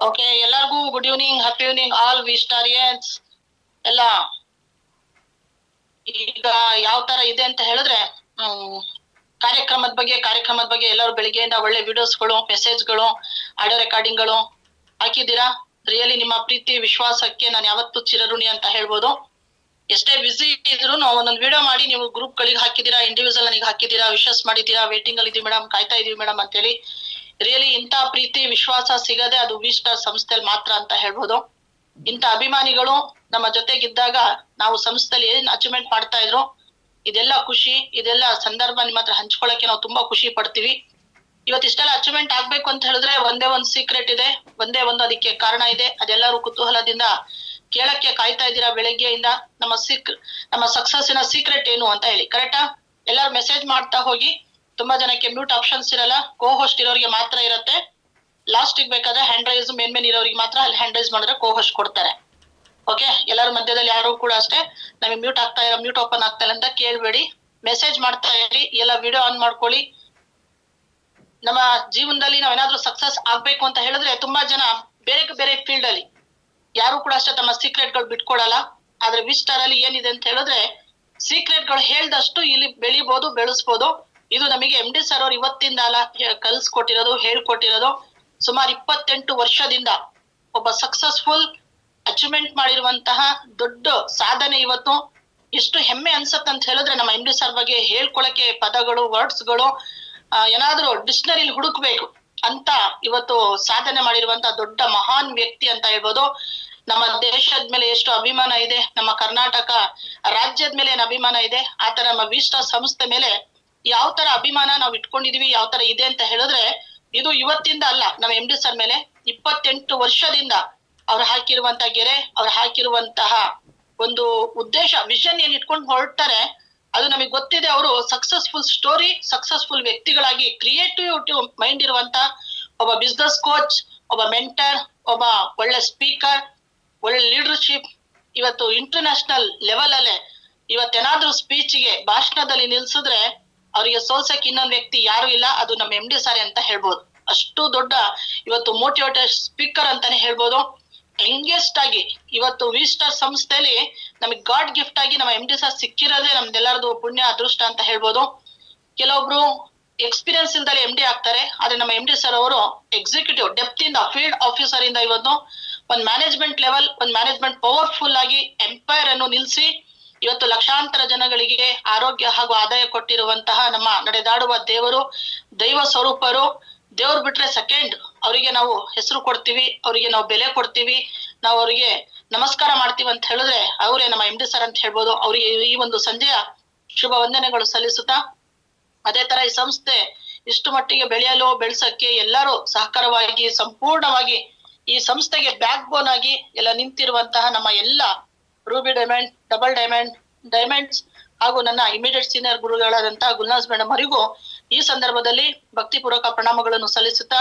Okay, ಎಲ್ಲರಿಗೂ good evening, happy evening all Vistarians ಎಲ್ಲ. ಈಗ ಯಾವ ತರ ಇದೆ ಅಂತ ಹೇಳಿದ್ರೆ, ಕಾರ್ಯಕ್ರಮದ ಬಗ್ಗೆ ಎಲ್ಲರೂ ಬೆಳಿಗ್ಗೆಯಿಂದ ಒಳ್ಳೆ ವಿಡಿಯೋಸ್ಗಳು, ಮೆಸೇಜ್ಗಳು, ಆಡಿಯೋ ರೆಕಾರ್ಡಿಂಗ್ಗಳು ಹಾಕಿದ್ದೀರಾ. ರಿಯಲಿ ನಿಮ್ಮ ಪ್ರೀತಿ ವಿಶ್ವಾಸಕ್ಕೆ ನಾನು ಯಾವತ್ತೂ ಚಿರಋಣಿ ಅಂತ ಹೇಳ್ಬೋದು. ಎಷ್ಟೇ ಬಿಸಿ ಇದ್ರು ಒಂದೊಂದು ವಿಡಿಯೋ ಮಾಡಿ ನೀವು ಗ್ರೂಪ್ ಗಳಿಗೆ ಹಾಕಿದ್ದೀರಾ, ಇಂಡಿವಿಜುವಲ್ ನನಗೆ ಹಾಕಿದ್ದೀರಾ, ವಿಶಸ್ ಮಾಡಿದ್ದೀರಾ, ವೇಟಿಂಗ್ ಅಲ್ಲಿ ಇದೀವಿ ಮೇಡಮ್, ಕಾಯ್ತಾ ಇದೀವಿ ಮೇಡಮ್ ಅಂತೇಳಿ. ರಿಯಲಿ ಇಂಥ ಪ್ರೀತಿ ವಿಶ್ವಾಸ ಸಿಗದೆ ಅದು ವಿ ಸ್ಟಾರ್ ಸಂಸ್ಥೆಯಲ್ಲಿ ಮಾತ್ರ ಅಂತ ಹೇಳ್ಬೋದು. ಇಂಥ ಅಭಿಮಾನಿಗಳು ನಮ್ಮ ಜೊತೆಗಿದ್ದಾಗ ನಾವು ಸಂಸ್ಥೆಯಲ್ಲಿ ಏನ್ ಅಚೀವ್ಮೆಂಟ್ ಮಾಡ್ತಾ ಇದ್ರು, ಇದೆಲ್ಲ ಖುಷಿ, ಇದೆಲ್ಲ ಸಂದರ್ಭ ನಿಮ್ಮ ಹತ್ರ ಹಂಚ್ಕೊಳ್ಳಕ್ಕೆ ನಾವು ತುಂಬಾ ಖುಷಿ ಪಡ್ತೀವಿ. ಇವತ್ತಿಷ್ಟೆಲ್ಲ ಅಚೀವ್ಮೆಂಟ್ ಆಗ್ಬೇಕು ಅಂತ ಹೇಳಿದ್ರೆ ಒಂದೇ ಒಂದು ಸೀಕ್ರೆಟ್ ಇದೆ, ಒಂದೇ ಒಂದು ಅದಕ್ಕೆ ಕಾರಣ ಇದೆ. ಅದೆಲ್ಲರೂ ಕುತೂಹಲದಿಂದ ಕೇಳಕ್ಕೆ ಕಾಯ್ತಾ ಇದ್ದೀರಾ ಬೆಳಗ್ಗೆಯಿಂದ. ನಮ್ಮ ಸಕ್ಸಸ್ಸಿನ ಸೀಕ್ರೆಟ್ ಏನು ಅಂತ ಹೇಳಿ. ಕರೆಕ್ಟಾ? ಎಲ್ಲರೂ ಮೆಸೇಜ್ ಮಾಡ್ತಾ ಹೋಗಿ. ತುಂಬಾ ಜನಕ್ಕೆ ಮ್ಯೂಟ್ ಆಪ್ಷನ್ಸ್ ಇರಲ್ಲ, ಕೋ ಹೋಸ್ಟ್ ಇರೋರಿಗೆ ಮಾತ್ರ ಇರುತ್ತೆ. ಲಾಸ್ಟ್ ಬೇಕಾದ್ರೆ ಹ್ಯಾಂಡ್ ರೈಸ್ ಮೇನ್ ಇರೋರಿಗೆ ಮಾತ್ರ ಅಲ್ಲಿ ಹ್ಯಾಂಡ್ ರೈಸ್ ಮಾಡಿದ್ರೆ ಕೋ ಹೋಸ್ಟ್ ಕೊಡ್ತಾರೆ. ಓಕೆ, ಎಲ್ಲರ ಮಧ್ಯದಲ್ಲಿ ಯಾರು ಕೂಡ ಅಷ್ಟೇ ನಮಗೆ ಮ್ಯೂಟ್ ಓಪನ್ ಆಗ್ತಾ ಇಲ್ಲ ಅಂತ ಕೇಳ್ಬೇಡಿ, ಮೆಸೇಜ್ ಮಾಡ್ತಾ ಇರಿ, ಎಲ್ಲ ವಿಡಿಯೋ ಆನ್ ಮಾಡ್ಕೊಳ್ಳಿ. ನಮ್ಮ ಜೀವನದಲ್ಲಿ ನಾವೇನಾದ್ರೂ ಸಕ್ಸಸ್ ಆಗ್ಬೇಕು ಅಂತ ಹೇಳಿದ್ರೆ ತುಂಬಾ ಜನ ಬೇರೆ ಫೀಲ್ಡ್ ಅಲ್ಲಿ ಯಾರು ಕೂಡ ಅಷ್ಟೇ ತಮ್ಮ ಸೀಕ್ರೆಟ್ ಗಳು ಬಿಟ್ಕೊಡಲ್ಲ. ಆದ್ರೆ ವಿ ಸ್ಟಾರ್ ಅಲ್ಲಿ ಏನಿದೆ ಅಂತ ಹೇಳಿದ್ರೆ ಸೀಕ್ರೆಟ್ ಗಳು ಹೇಳ್ದಷ್ಟು ಇಲ್ಲಿ ಬೆಳಿಬಹುದು, ಬೆಳೆಸ್ಬೋದು. ಇದು ನಮಗೆ ಎಂ ಡಿ ಸರ್ ಅವ್ರು ಇವತ್ತಿಂದ ಅಲ್ಲ ಕಲ್ಸ್ಕೊಟ್ಟಿರೋದು, ಹೇಳ್ಕೊಟ್ಟಿರೋದು. ಸುಮಾರು 28 ವರ್ಷದಿಂದ ಒಬ್ಬ ಸಕ್ಸಸ್ಫುಲ್ ಅಚೀವ್ಮೆಂಟ್ ಮಾಡಿರುವಂತಹ ದೊಡ್ಡ ಸಾಧನೆ ಇವತ್ತು. ಎಷ್ಟು ಹೆಮ್ಮೆ ಅನ್ಸತ್ತೆ ಅಂತ ಹೇಳಿದ್ರೆ ನಮ್ಮ ಎಂ ಡಿ ಸರ್ ಬಗ್ಗೆ ಹೇಳ್ಕೊಳಕ್ಕೆ ಪದಗಳು, ವರ್ಡ್ಸ್ಗಳು ಏನಾದ್ರೂ ಡಿಕ್ಷನರಿಲಿ ಹುಡುಕ್ಬೇಕು ಅಂತ ಇವತ್ತು ಸಾಧನೆ ಮಾಡಿರುವಂತ ದೊಡ್ಡ ಮಹಾನ್ ವ್ಯಕ್ತಿ ಅಂತ ಹೇಳ್ಬೋದು. ನಮ್ಮ ದೇಶದ ಮೇಲೆ ಎಷ್ಟು ಅಭಿಮಾನ ಇದೆ, ನಮ್ಮ ಕರ್ನಾಟಕ ರಾಜ್ಯದ ಮೇಲೆ ಏನ್ ಅಭಿಮಾನ ಇದೆ, ಆತರ ನಮ್ಮ ವಿ ಸ್ಟಾರ್ ಸಂಸ್ಥೆ ಮೇಲೆ ಯಾವ ತರ ಅಭಿಮಾನ ನಾವು ಇಟ್ಕೊಂಡಿದೀವಿ, ಯಾವ ತರ ಇದೆ ಅಂತ ಹೇಳಿದ್ರೆ ಇದು ಇವತ್ತಿಂದ ಅಲ್ಲ. ನಮ್ಮ ಎಂ ಡಿ ಸರ್ ಮೇಲೆ 28 ವರ್ಷದಿಂದ ಅವ್ರು ಹಾಕಿರುವಂತಹ ಗೆರೆ, ಅವ್ರು ಹಾಕಿರುವಂತಹ ಒಂದು ಉದ್ದೇಶ, ವಿಷನ್ ಏನ್ ಇಟ್ಕೊಂಡು ಹೊರಡ್ತಾರೆ ಅದು ನಮಗೆ ಗೊತ್ತಿದೆ. ಅವರು ಸಕ್ಸಸ್ಫುಲ್ ಸ್ಟೋರಿ, ಸಕ್ಸಸ್ಫುಲ್ ವ್ಯಕ್ತಿಗಳಾಗಿ ಕ್ರಿಯೇಟಿವ್ ಮೈಂಡ್ ಇರುವಂತ ಒಬ್ಬ ಬಿಸ್ನೆಸ್ ಕೋಚ್, ಒಬ್ಬ ಮೆಂಟರ್, ಒಬ್ಬ ಒಳ್ಳೆ ಸ್ಪೀಕರ್, ಒಳ್ಳೆ ಲೀಡರ್ಶಿಪ್. ಇವತ್ತು ಇಂಟರ್ನ್ಯಾಷನಲ್ ಲೆವೆಲ್ ಅಲ್ಲೇ ಇವತ್ತೇನಾದ್ರೂ ಸ್ಪೀಚ್ಗೆ ಭಾಷಣದಲ್ಲಿ ನಿಲ್ಸಿದ್ರೆ ಅವರಿಗೆ ಸೋಲ್ಸಕ್ ಇನ್ನೊಂದು ವ್ಯಕ್ತಿ ಯಾರು ಇಲ್ಲ, ಅದು ನಮ್ಮ ಎಂ ಡಿ ಸಾರಿ ಅಂತ ಹೇಳ್ಬೋದು. ಅಷ್ಟು ದೊಡ್ಡ ಇವತ್ತು ಮೋಟಿವೇಟರ್ ಸ್ಪೀಕರ್ ಅಂತಾನೆ ಹೇಳ್ಬೋದು. ಯಂಗೆಸ್ಟ್ ಆಗಿ ಇವತ್ತು ವಿ ಸ್ಟಾರ್ ಸಂಸ್ಥೆಯಲ್ಲಿ ನಮಗೆ ಗಾಡ್ ಗಿಫ್ಟ್ ಆಗಿ ನಮ್ಮ ಎಂ ಡಿ ಸರ್ ಸಿಕ್ಕಿರೋದೇ ನಮ್ದೆಲ್ಲರದು ಪುಣ್ಯ, ಅದೃಷ್ಟ ಅಂತ ಹೇಳ್ಬೋದು. ಕೆಲವೊಬ್ರು ಎಕ್ಸ್ಪೀರಿಯನ್ಸ್ ಇಲ್ದಲ್ಲಿ ಎಂ ಡಿ ಆಗ್ತಾರೆ, ಆದ್ರೆ ನಮ್ಮ ಎಂ ಡಿ ಸರ್ ಅವರು ಎಕ್ಸಿಕ್ಯೂಟಿವ್ ಡೆಪ್ತ್ ಇಂದ, ಫೀಲ್ಡ್ ಆಫೀಸರ್ ಇಂದ ಇವತ್ತು ಒಂದು ಮ್ಯಾನೇಜ್ಮೆಂಟ್ ಲೆವೆಲ್, ಒಂದು ಮ್ಯಾನೇಜ್ಮೆಂಟ್ ಪವರ್ಫುಲ್ ಆಗಿ ಎಂಪೈರ್ ಅನ್ನು ನಿಲ್ಸಿ ಇವತ್ತು ಲಕ್ಷಾಂತರ ಜನಗಳಿಗೆ ಆರೋಗ್ಯ ಹಾಗೂ ಆದಾಯ ಕೊಟ್ಟಿರುವಂತಹ ನಮ್ಮ ನಡೆದಾಡುವ ದೇವರು, ದೈವ ಸ್ವರೂಪರು. ದೇವ್ರು ಬಿಟ್ರೆ ಸೆಕೆಂಡ್ ಅವರಿಗೆ ನಾವು ಹೆಸರು ಕೊಡ್ತೀವಿ, ಅವರಿಗೆ ನಾವು ಬೆಲೆ ಕೊಡ್ತೀವಿ, ನಾವು ಅವರಿಗೆ ನಮಸ್ಕಾರ ಮಾಡ್ತೀವಿ ಅಂತ ಹೇಳಿದ್ರೆ ಅವರೇ ನಮ್ಮ ಎಂ ಡಿ ಸರ್ ಅಂತ ಹೇಳ್ಬೋದು. ಅವರಿಗೆ ಈ ಒಂದು ಸಂಜೆಯ ಶುಭ ವಂದನೆಗಳು ಸಲ್ಲಿಸುತ್ತಾ, ಅದೇ ತರ ಈ ಸಂಸ್ಥೆ ಇಷ್ಟು ಮಟ್ಟಿಗೆ ಬೆಳೆಯಲು, ಬೆಳೆಸಕ್ಕೆ ಎಲ್ಲರೂ ಸಹಕಾರವಾಗಿ ಸಂಪೂರ್ಣವಾಗಿ ಈ ಸಂಸ್ಥೆಗೆ ಬ್ಯಾಕ್ ಬೋನ್ ಆಗಿ ಎಲ್ಲ ನಿಂತಿರುವಂತಹ ನಮ್ಮ ಎಲ್ಲ ರೂಬಿ ಡೈಮಂಡ್, ಡಬಲ್ ಡೈಮಂಡ್ಸ್ ಹಾಗೂ ನನ್ನ ಇಮಿಡಿಯೇಟ್ ಸೀನಿಯರ್ ಗುರುಗಳಾದಂತಹ ಗುಲ್ನಾಸ್ ಮೇಡಮ್ ಅವರಿಗೂ ಈ ಸಂದರ್ಭದಲ್ಲಿ ಭಕ್ತಿಪೂರ್ವಕ ಪ್ರಣಾಮಗಳನ್ನು ಸಲ್ಲಿಸುತ್ತಾ,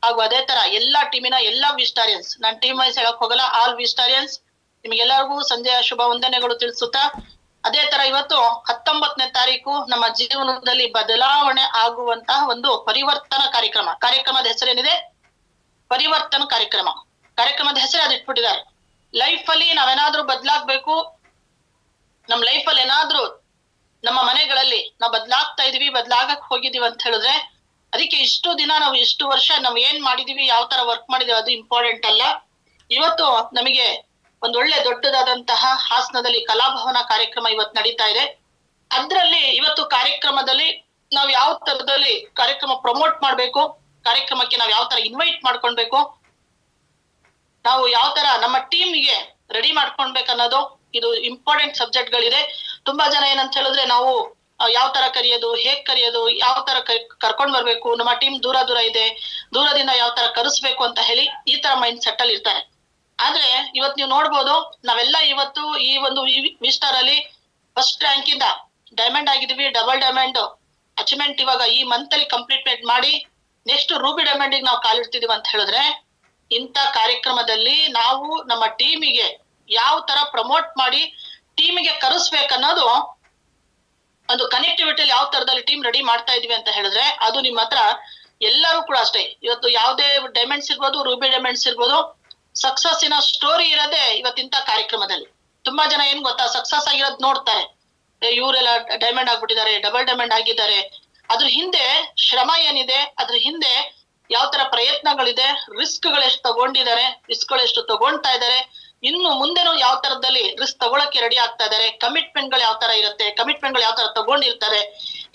ಹಾಗೂ ಅದೇ ತರ ಎಲ್ಲಾ ಟೀಮಿನ ಎಲ್ಲಾ ವಿಸ್ಟಾರಿಯನ್ಸ್, ನಾನು ಟೀಮ್ ವೈಸ್ ಹೇಳಕ್ ಹೋಗಲ್ಲ, ಆಲ್ ವಿಸ್ಟಾರಿಯನ್ಸ್ ನಿಮ್ಗೆಲ್ಲರಿಗೂ ಸಂಜೆಯ ಶುಭ ವಂದನೆಗಳು ತಿಳಿಸುತ್ತಾ, ಅದೇ ತರ ಇವತ್ತು 19ನೇ ತಾರೀಕು ನಮ್ಮ ಜೀವನದಲ್ಲಿ ಬದಲಾವಣೆ ಆಗುವಂತಹ ಒಂದು ಪರಿವರ್ತನಾ ಕಾರ್ಯಕ್ರಮದ ಹೆಸರೇನಿದೆ? ಪರಿವರ್ತನ ಕಾರ್ಯಕ್ರಮದ ಹೆಸರು ಅದು ಇಟ್ಬಿಟ್ಟಿದ್ದಾರೆ. ಲೈಫ್ ಅಲ್ಲಿ ನಾವೇನಾದ್ರೂ ಬದಲಾಗ್ಬೇಕು, ನಮ್ ಲೈಫ್ ಅಲ್ಲಿ ಏನಾದ್ರೂ ನಮ್ಮ ಮನೆಗಳಲ್ಲಿ ನಾವು ಬದಲಾಗ್ತಾ ಇದೀವಿ, ಬದಲಾಗಕ್ ಹೋಗಿದೀವಿ ಅಂತ ಹೇಳಿದ್ರೆ ಅದಕ್ಕೆ ಇಷ್ಟು ದಿನ ನಾವು ಇಷ್ಟು ವರ್ಷ ನಾವು ಏನ್ ಮಾಡಿದೀವಿ, ಯಾವ ತರ ವರ್ಕ್ ಮಾಡಿದೀವಿ ಅದು ಇಂಪಾರ್ಟೆಂಟ್ ಅಲ್ಲ. ಇವತ್ತು ನಮಗೆ ಒಂದೊಳ್ಳೆ ದೊಡ್ಡದಾದಂತಹ ಹಾಸನದಲ್ಲಿ ಕಲಾಭವನ ಕಾರ್ಯಕ್ರಮ ಇವತ್ತು ನಡೀತಾ ಇದೆ. ಅದ್ರಲ್ಲಿ ಇವತ್ತು ಕಾರ್ಯಕ್ರಮದಲ್ಲಿ ನಾವು ಯಾವ ತರದಲ್ಲಿ ಕಾರ್ಯಕ್ರಮ ಪ್ರಮೋಟ್ ಮಾಡ್ಬೇಕು, ಕಾರ್ಯಕ್ರಮಕ್ಕೆ ನಾವು ಯಾವ ತರ ಇನ್ವೈಟ್ ಮಾಡ್ಕೊಳ್ಬೇಕು, ನಾವು ಯಾವ ತರ ನಮ್ಮ ಟೀಮ್ಗೆ ರೆಡಿ ಮಾಡ್ಕೊಳ್ಬೇಕನ್ನೋದು ಇದು ಇಂಪಾರ್ಟೆಂಟ್ ಸಬ್ಜೆಕ್ಟ್ ಗಳಿದೆ. ತುಂಬಾ ಜನ ಏನಂತ ಹೇಳಿದ್ರೆ ನಾವು ಯಾವ ತರ ಕರೆಯೋದು, ಹೇಗ್ ಕರೆಯೋದು, ಯಾವ ತರ ಕರ್ಕೊಂಡ್ ಬರ್ಬೇಕು, ನಮ್ಮ ಟೀಮ್ ದೂರ ಇದೆ, ದೂರದಿಂದ ಯಾವ ತರ ಕರೆಸ್ಬೇಕು ಅಂತ ಹೇಳಿ ಈ ತರ ಮೈಂಡ್ ಸೆಟ್ ಅಲ್ಲಿ ಇರ್ತಾರೆ. ಆದ್ರೆ ಇವತ್ ನೀವು ನೋಡ್ಬೋದು, ನಾವೆಲ್ಲ ಇವತ್ತು ಈ ಒಂದು ವಿ ಸ್ಟಾರ್ ಅಲ್ಲಿ ಫಸ್ಟ್ ರ್ಯಾಂಕ್ ಇಂದ ಡೈಮಂಡ್ ಆಗಿದೀವಿ, ಡಬಲ್ ಡೈಮಂಡ್ ಅಚೀವ್ಮೆಂಟ್ ಇವಾಗ ಈ ಮಂತ್ ಅಲ್ಲಿ ಕಂಪ್ಲೀಟ್ ಮಾಡಿ ನೆಕ್ಸ್ಟ್ ರೂಬಿ ಡೈಮಂಡ್ ನಾವು ಕಾಲಿಡ್ತಿದೀವಿ ಅಂತ ಹೇಳಿದ್ರೆ, ಇಂಥ ಕಾರ್ಯಕ್ರಮದಲ್ಲಿ ನಾವು ನಮ್ಮ ಟೀಮಿಗೆ ಯಾವ ತರ ಪ್ರಮೋಟ್ ಮಾಡಿ ಟೀಮಿಗೆ ಕರೆಸ್ಬೇಕನ್ನೋದು ಒಂದು ಕನೆಕ್ಟಿವಿಟಿಯಲ್ಲಿ ಯಾವ ತರದಲ್ಲಿ ಟೀಮ್ ರೆಡಿ ಮಾಡ್ತಾ ಇದೀವಿ ಅಂತ ಹೇಳಿದ್ರೆ ಅದು ನಿಮ್ಮ ಹತ್ರ ಎಲ್ಲರೂ ಕೂಡ ಅಷ್ಟೇ. ಇವತ್ತು ಯಾವುದೇ ಡೈಮಂಡ್ಸ್ ಇರ್ಬೋದು, ರೂಬಿ ಡೈಮಂಡ್ಸ್ ಇರ್ಬೋದು, ಸಕ್ಸಸ್ಸಿನ ಸ್ಟೋರಿ ಇರೋದೇ ಇವತ್ತಿಂತ ಕಾರ್ಯಕ್ರಮದಲ್ಲಿ. ತುಂಬಾ ಜನ ಏನ್ ಗೊತ್ತಾ, ಸಕ್ಸಸ್ ಆಗಿರೋದ್ ನೋಡ್ತಾರೆ, ಇವರೆಲ್ಲ ಡೈಮಂಡ್ ಆಗ್ಬಿಟ್ಟಿದ್ದಾರೆ, ಡಬಲ್ ಡೈಮಂಡ್ ಆಗಿದ್ದಾರೆ. ಅದ್ರ ಹಿಂದೆ ಶ್ರಮ ಏನಿದೆ, ಅದ್ರ ಹಿಂದೆ ಯಾವ ತರ ಪ್ರಯತ್ನಗಳಿದೆ, ರಿಸ್ಕ್ಗಳು ಎಷ್ಟು ತಗೊಂಡಿದ್ದಾರೆ, ರಿಸ್ಕ್ಗಳು ಎಷ್ಟು ತಗೊಳ್ತಾ ಇದ್ದಾರೆ, ಇನ್ನು ಮುಂದೆನೂ ಯಾವ ತರದಲ್ಲಿ ರಿಸ್ಕ್ ತಗೊಳಕ್ಕೆ ರೆಡಿ ಆಗ್ತಾ ಇದ್ದಾರೆ, ಕಮಿಟ್ಮೆಂಟ್ಗಳು ಯಾವ ತರ ಇರುತ್ತೆ, ಕಮಿಟ್ಮೆಂಟ್ಗಳು ಯಾವ ತರ ತಗೊಂಡಿರ್ತಾರೆ.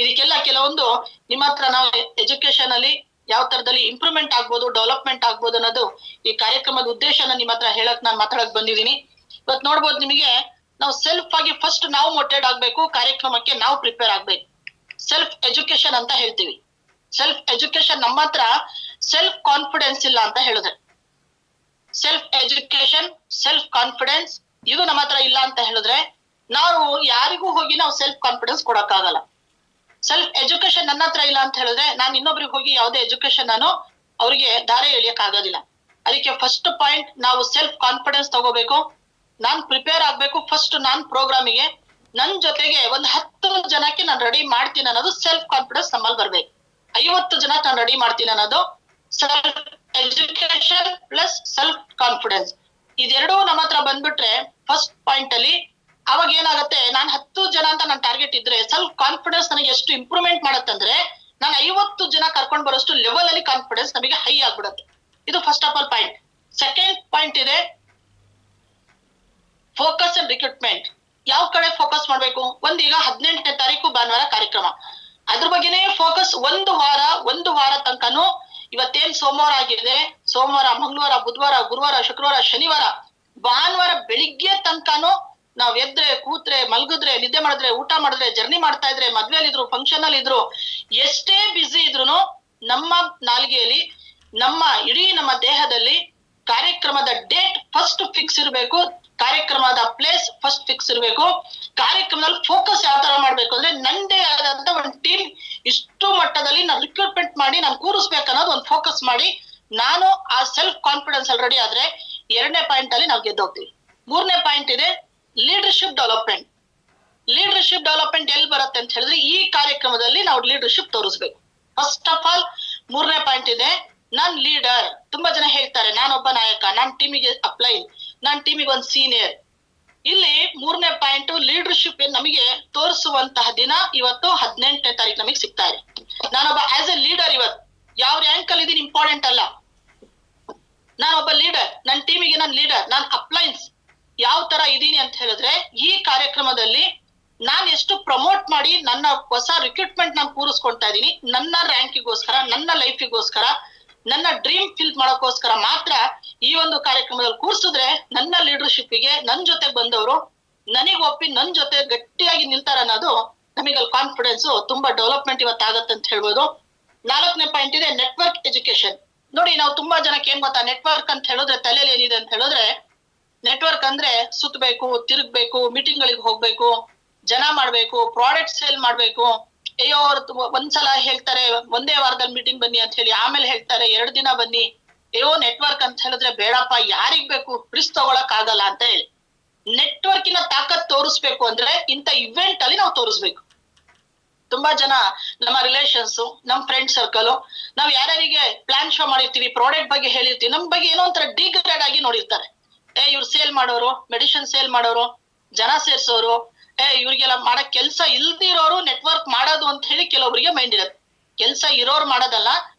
ಇದಕ್ಕೆಲ್ಲ ಕೆಲವೊಂದು ನಿಮ್ಮ ಹತ್ರ ನಾವು ಎಜುಕೇಶನ್ ಅಲ್ಲಿ ಯಾವ ತರದಲ್ಲಿ ಇಂಪ್ರೂವ್ಮೆಂಟ್ ಆಗ್ಬೋದು, ಡೆವಲಪ್ಮೆಂಟ್ ಆಗ್ಬೋದು ಅನ್ನೋದು ಈ ಕಾರ್ಯಕ್ರಮದ ಉದ್ದೇಶನ ನಿಮ್ಮ ಹತ್ರ ಹೇಳಕ್ ನಾನು ಮಾತಾಡಕ್ ಬಂದಿದ್ದೀನಿ. ಇವತ್ತು ನೋಡ್ಬೋದು, ನಿಮಗೆ ನಾವು ಸೆಲ್ಫ್ ಆಗಿ ಫಸ್ಟ್ ನಾವು ಮೋಟಿವೇಟ್ ಆಗ್ಬೇಕು, ಕಾರ್ಯಕ್ರಮಕ್ಕೆ ನಾವು ಪ್ರಿಪೇರ್ ಆಗ್ಬೇಕು. ಸೆಲ್ಫ್ ಎಜುಕೇಶನ್ ಅಂತ ಹೇಳ್ತೀವಿ. ಸೆಲ್ಫ್ ಎಜುಕೇಶನ್ ನಮ್ಮ ಹತ್ರ ಸೆಲ್ಫ್ ಕಾನ್ಫಿಡೆನ್ಸ್ ಇಲ್ಲ ಅಂತ ಹೇಳಿದ್ರೆ, ಸೆಲ್ಫ್ ಎಜುಕೇಶನ್, ಸೆಲ್ಫ್ ಕಾನ್ಫಿಡೆನ್ಸ್ ಇದು ನಮ್ಮ ಹತ್ರ ಇಲ್ಲ ಅಂತ ಹೇಳಿದ್ರೆ ನಾವು ಯಾರಿಗೂ ಹೋಗಿ ನಾವು ಸೆಲ್ಫ್ ಕಾನ್ಫಿಡೆನ್ಸ್ ಕೊಡಕ್ಕಾಗಲ್ಲ. ಸೆಲ್ಫ್ ಎಜುಕೇಶನ್ ನನ್ನ ಹತ್ರ ಇಲ್ಲ ಅಂತ ಹೇಳಿದ್ರೆ ನಾನು ಇನ್ನೊಬ್ರಿಗೆ ಹೋಗಿ ಯಾವುದೇ ಎಜುಕೇಶನ್ ನಾನು ಅವ್ರಿಗೆ ದಾರಿ ಎಳಿಯಕ್ ಆಗೋದಿಲ್ಲ. ಅದಕ್ಕೆ ಫಸ್ಟ್ ಪಾಯಿಂಟ್, ನಾವು ಸೆಲ್ಫ್ ಕಾನ್ಫಿಡೆನ್ಸ್ ತಗೋಬೇಕು. ನಾನ್ ಪ್ರಿಪೇರ್ ಆಗ್ಬೇಕು. ಫಸ್ಟ್ ನಾನ್ ಪ್ರೋಗ್ರಾಮಿಗೆ ನನ್ ಜೊತೆಗೆ ಒಂದ್ 10 ಜನಕ್ಕೆ ನಾನು ರೆಡಿ ಮಾಡ್ತೀನಿ ಅನ್ನೋದು ಸೆಲ್ಫ್ ಕಾನ್ಫಿಡೆನ್ಸ್ ನಮ್ಮಲ್ಲಿ ಬರ್ಬೇಕು. 50 ಜನ ನಾನು ರೆಡಿ ಮಾಡ್ತೀನಿ ಅನ್ನೋದು self education plus self confidence. ಇದೆರಡೂ ನಮ್ಮ ಹತ್ರ ಬಂದ್ಬಿಟ್ರೆ ಫಸ್ಟ್ ಪಾಯಿಂಟ್ ಅಲ್ಲಿ ಅವಾಗ ಏನಾಗುತ್ತೆ, ನಾನು 10 ಜನ ಅಂತ ನನ್ನ ಟಾರ್ಗೆಟ್ ಇದ್ರೆ ಸೆಲ್ಫ್ ಕಾನ್ಫಿಡೆನ್ಸ್ ನನಗೆ ಎಷ್ಟು ಇಂಪ್ರೂವ್ಮೆಂಟ್ ಮಾಡತ್ತಂದ್ರೆ ನಾನು 50 ಜನ ಕರ್ಕೊಂಡ್ ಬರೋಷ್ಟು ಲೆವೆಲ್ ಅಲ್ಲಿ ಕಾನ್ಫಿಡೆನ್ಸ್ ನಮಗೆ ಹೈ ಆಗ್ಬಿಡುತ್ತೆ. ಇದು first of all point. Second point ಇದೆ ಫೋಕಸ್ ಅಂಡ್ ರಿಕ್ರೂಟ್ಮೆಂಟ್. ಯಾವ ಕಡೆ ಫೋಕಸ್ ಮಾಡ್ಬೇಕು? ಈಗ 18ನೇ ತಾರೀಕು ಭಾನುವಾರ ಕಾರ್ಯಕ್ರಮ, ಅದ್ರ ಬಗ್ಗೆನೇ ಫೋಕಸ್. ಒಂದು ವಾರ ತನಕನು ಇವತ್ತೇನ್ ಸೋಮವಾರ ಆಗಿದೆ, ಸೋಮವಾರ, ಮಂಗಳವಾರ, ಬುಧವಾರ, ಗುರುವಾರ, ಶುಕ್ರವಾರ, ಶನಿವಾರ, ಭಾನುವಾರ ಬೆಳಿಗ್ಗೆ ತನಕನು ನಾವ್ ಎದ್ರೆ, ಕೂತ್ರೆ, ಮಲ್ಗಿದ್ರೆ, ನಿದ್ದೆ ಮಾಡಿದ್ರೆ, ಊಟ ಮಾಡಿದ್ರೆ, ಜರ್ನಿ ಮಾಡ್ತಾ ಇದ್ರೆ, ಮದ್ವೆಲಿದ್ರು, ಫಂಕ್ಷನ್ ಅಲ್ಲಿ ಇದ್ರು, ಎಷ್ಟೇ ಬಿಸಿ ಇದ್ರು ನಮ್ಮ ನಾಲ್ಗೆಯಲ್ಲಿ, ನಮ್ಮ ದೇಹದಲ್ಲಿ ಕಾರ್ಯಕ್ರಮದ ಡೇಟ್ ಫಸ್ಟ್ ಫಿಕ್ಸ್ ಇರಬೇಕು, ಕಾರ್ಯಕ್ರಮದ ಪ್ಲೇಸ್ ಫಸ್ಟ್ ಫಿಕ್ಸ್ ಇರಬೇಕು. ಕಾರ್ಯಕ್ರಮದಲ್ಲಿ ಫೋಕಸ್ ಯಾವ ತರ ಮಾಡ್ಬೇಕು ಅಂದ್ರೆ ನಂದೇ ಆದಂತ ಒಂದು ಟೀಮ್ ಇಷ್ಟು ಮಟ್ಟದಲ್ಲಿ ನಾನು ರಿಕ್ರೂಟ್ಮೆಂಟ್ ಮಾಡಿ ನಾನು ಕೂರಿಸ್ಬೇಕು ಅನ್ನೋದು ಒಂದು ಫೋಕಸ್ ಮಾಡಿ ನಾನು ಆ ಸೆಲ್ಫ್ ಕಾನ್ಫಿಡೆನ್ಸ್ ಅಲ್ಲಿ ರೆಡಿ ಆದ್ರೆ 2ನೇ ಪಾಯಿಂಟ್ ಅಲ್ಲಿ ನಾವು ಗೆದ್ದೋಗ್ತೀವಿ. 3ನೇ ಪಾಯಿಂಟ್ ಇದೆ ಲೀಡರ್ಶಿಪ್ ಡೆವಲಪ್ಮೆಂಟ್. ಲೀಡರ್ಶಿಪ್ ಡೆವಲಪ್ಮೆಂಟ್ ಎಲ್ಲಿ ಬರುತ್ತೆ ಅಂತ ಹೇಳಿದ್ರೆ ಈ ಕಾರ್ಯಕ್ರಮದಲ್ಲಿ ನಾವು ಲೀಡರ್ಶಿಪ್ ತೋರಿಸ್ಬೇಕು. ಫಸ್ಟ್ ಆಫ್ ಆಲ್ 3ನೇ ಪಾಯಿಂಟ್ ಇದೆ ನಾನ್ ಲೀಡರ್. ತುಂಬಾ ಜನ ಹೇಳ್ತಾರೆ ನಾನೊಬ್ಬ ನಾಯಕ, ನಾನ್ ಟೀಮಿಗೆ ಅಪ್ಲೈ, ನಾನ್ ಟೀಮಿಗೆ ಒಂದು ಸೀನಿಯರ್. ಇಲ್ಲಿ 3ನೇ ಪಾಯಿಂಟ್ ಲೀಡರ್ಶಿಪ್ ನಮಗೆ ತೋರಿಸುವಂತಹ ದಿನ ಇವತ್ತು 18ನೇ ತಾರೀಕು ನಮಗೆ ಸಿಗ್ತಾ ಇದೆ. ನಾನೊಬ್ಬ ಆಸ್ ಎ ಲೀಡರ್ ಇವತ್ತು ಯಾವ ರ್ಯಾಂಕ್ ಅಲ್ಲಿ ಇದೀನಿ ಇಂಪಾರ್ಟೆಂಟ್ ಅಲ್ಲ, ನಾನೊಬ್ಬ ಲೀಡರ್, ನನ್ನ ಟೀಮಿಗೆ ನಾನು ಲೀಡರ್, ನಾನು ಅಪ್ಲೈನ್ಸ್ ಯಾವ ತರ ಇದೀನಿ ಅಂತ ಹೇಳಿದ್ರೆ ಈ ಕಾರ್ಯಕ್ರಮದಲ್ಲಿ ನಾನ್ ಎಷ್ಟು ಪ್ರಮೋಟ್ ಮಾಡಿ ನನ್ನ ಹೊಸ ರಿಕ್ರೂಟ್ಮೆಂಟ್ ನಾನು ಕೂರಿಸ್ಕೊಳ್ತಾ ಇದೀನಿ. ನನ್ನ ರ್ಯಾಂಕಿಗೋಸ್ಕರ, ನನ್ನ ಲೈಫಿಗೋಸ್ಕರ, ನನ್ನ ಡ್ರೀಮ್ ಫಿಲ್ ಮಾಡೋಕ್ಕೋಸ್ಕರ ಮಾತ್ರ ಈ ಒಂದು ಕಾರ್ಯಕ್ರಮದಲ್ಲಿ ಕೂರ್ಸಿದ್ರೆ ನನ್ನ ಲೀಡರ್ಶಿಪ್ಗೆ ನನ್ ಜೊತೆ ಬಂದವರು ನನಗೆ ಒಪ್ಪಿ ನನ್ ಜೊತೆ ಗಟ್ಟಿಯಾಗಿ ನಿಲ್ತಾರ ಅನ್ನೋದು ನಮಗೆ ಅಲ್ಲಿ ಕಾನ್ಫಿಡೆನ್ಸ್ ತುಂಬಾ ಡೆವಲಪ್ಮೆಂಟ್ ಇವತ್ತಾಗತ್ತೆ ಅಂತ ಹೇಳ್ಬೋದು. 4ನೇ ಪಾಯಿಂಟ್ ಇದೆ ನೆಟ್ವರ್ಕ್ ಎಜುಕೇಶನ್. ನೋಡಿ, ನಾವು ತುಂಬಾ ಜನಕ್ಕೆ ಏನ್ ಗೊತ್ತಾ, ನೆಟ್ವರ್ಕ್ ಅಂತ ಹೇಳಿದ್ರೆ ತಲೆಯಲ್ಲಿ ಏನಿದೆ ಅಂತ ಹೇಳಿದ್ರೆ, ನೆಟ್ವರ್ಕ್ ಅಂದ್ರೆ ಸುತ್ತಬೇಕು, ತಿರುಗ್ಬೇಕು, ಮೀಟಿಂಗ್ ಗಳಿಗೆ ಹೋಗ್ಬೇಕು, ಜನ ಮಾಡ್ಬೇಕು, ಪ್ರಾಡಕ್ಟ್ ಸೇಲ್ ಮಾಡ್ಬೇಕು. ಅಯ್ಯೋ ಒಂದ್ಸಲ ಹೇಳ್ತಾರೆ ಒಂದೇ ವಾರದಲ್ಲಿ ಮೀಟಿಂಗ್ ಬನ್ನಿ ಅಂತ ಹೇಳಿ, ಆಮೇಲೆ ಹೇಳ್ತಾರೆ 2 ದಿನ ಬನ್ನಿ. ಅಯ್ಯೋ ನೆಟ್ವರ್ಕ್ ಅಂತ ಹೇಳಿದ್ರೆ ಬೇಡಪ್ಪ, ಯಾರಿಗ್ ಬೇಕು, ರಿಸ್ಕ್ ತಗೊಳಕ್ ಆಗಲ್ಲ ಅಂತ ಹೇಳಿ. ನೆಟ್ವರ್ಕಿನ ತಾಕತ್ ತೋರಿಸ್ಬೇಕು ಅಂದ್ರೆ ಇಂಥ ಇವೆಂಟ್ ಅಲ್ಲಿ ನಾವು ತೋರಿಸ್ಬೇಕು. ತುಂಬಾ ಜನ ನಮ್ಮ ರಿಲೇಷನ್ಸ್, ನಮ್ ಫ್ರೆಂಡ್ ಸರ್ಕಲ್, ನಾವ್ ಯಾರ್ಯಾರಿಗೆ ಪ್ಲಾನ್ ಶೋ ಮಾಡಿರ್ತೀವಿ, ಪ್ರಾಡಕ್ಟ್ ಬಗ್ಗೆ ಹೇಳಿರ್ತೀವಿ, ನಮ್ ಬಗ್ಗೆ ಏನೋ ಒಂಥರ ಡಿಗ್ರೇಡ್ ಆಗಿ ನೋಡಿರ್ತಾರೆ. ಇವ್ರು ಸೇಲ್ ಮಾಡೋರು, ಮೆಡಿಸಿನ್ ಸೇಲ್ ಮಾಡೋರು, ಜನ ಸೇರ್ಸೋರು, ಇವ್ರಿಗೆಲ್ಲ ಮಾಡಕ್ ಕೆಲ್ಸ ಇಲ್ದಿರೋರು ನೆಟ್ವರ್ಕ್ ಮಾಡೋದು ಅಂತ ಹೇಳಿ ಕೆಲವೊಬ್ಬರಿಗೆ ಮೈಂಡ್ ಇರುತ್ತೆ. ಕೆಲ್ಸ ಇರೋರು ಮಾಡೋದಲ್ಲ,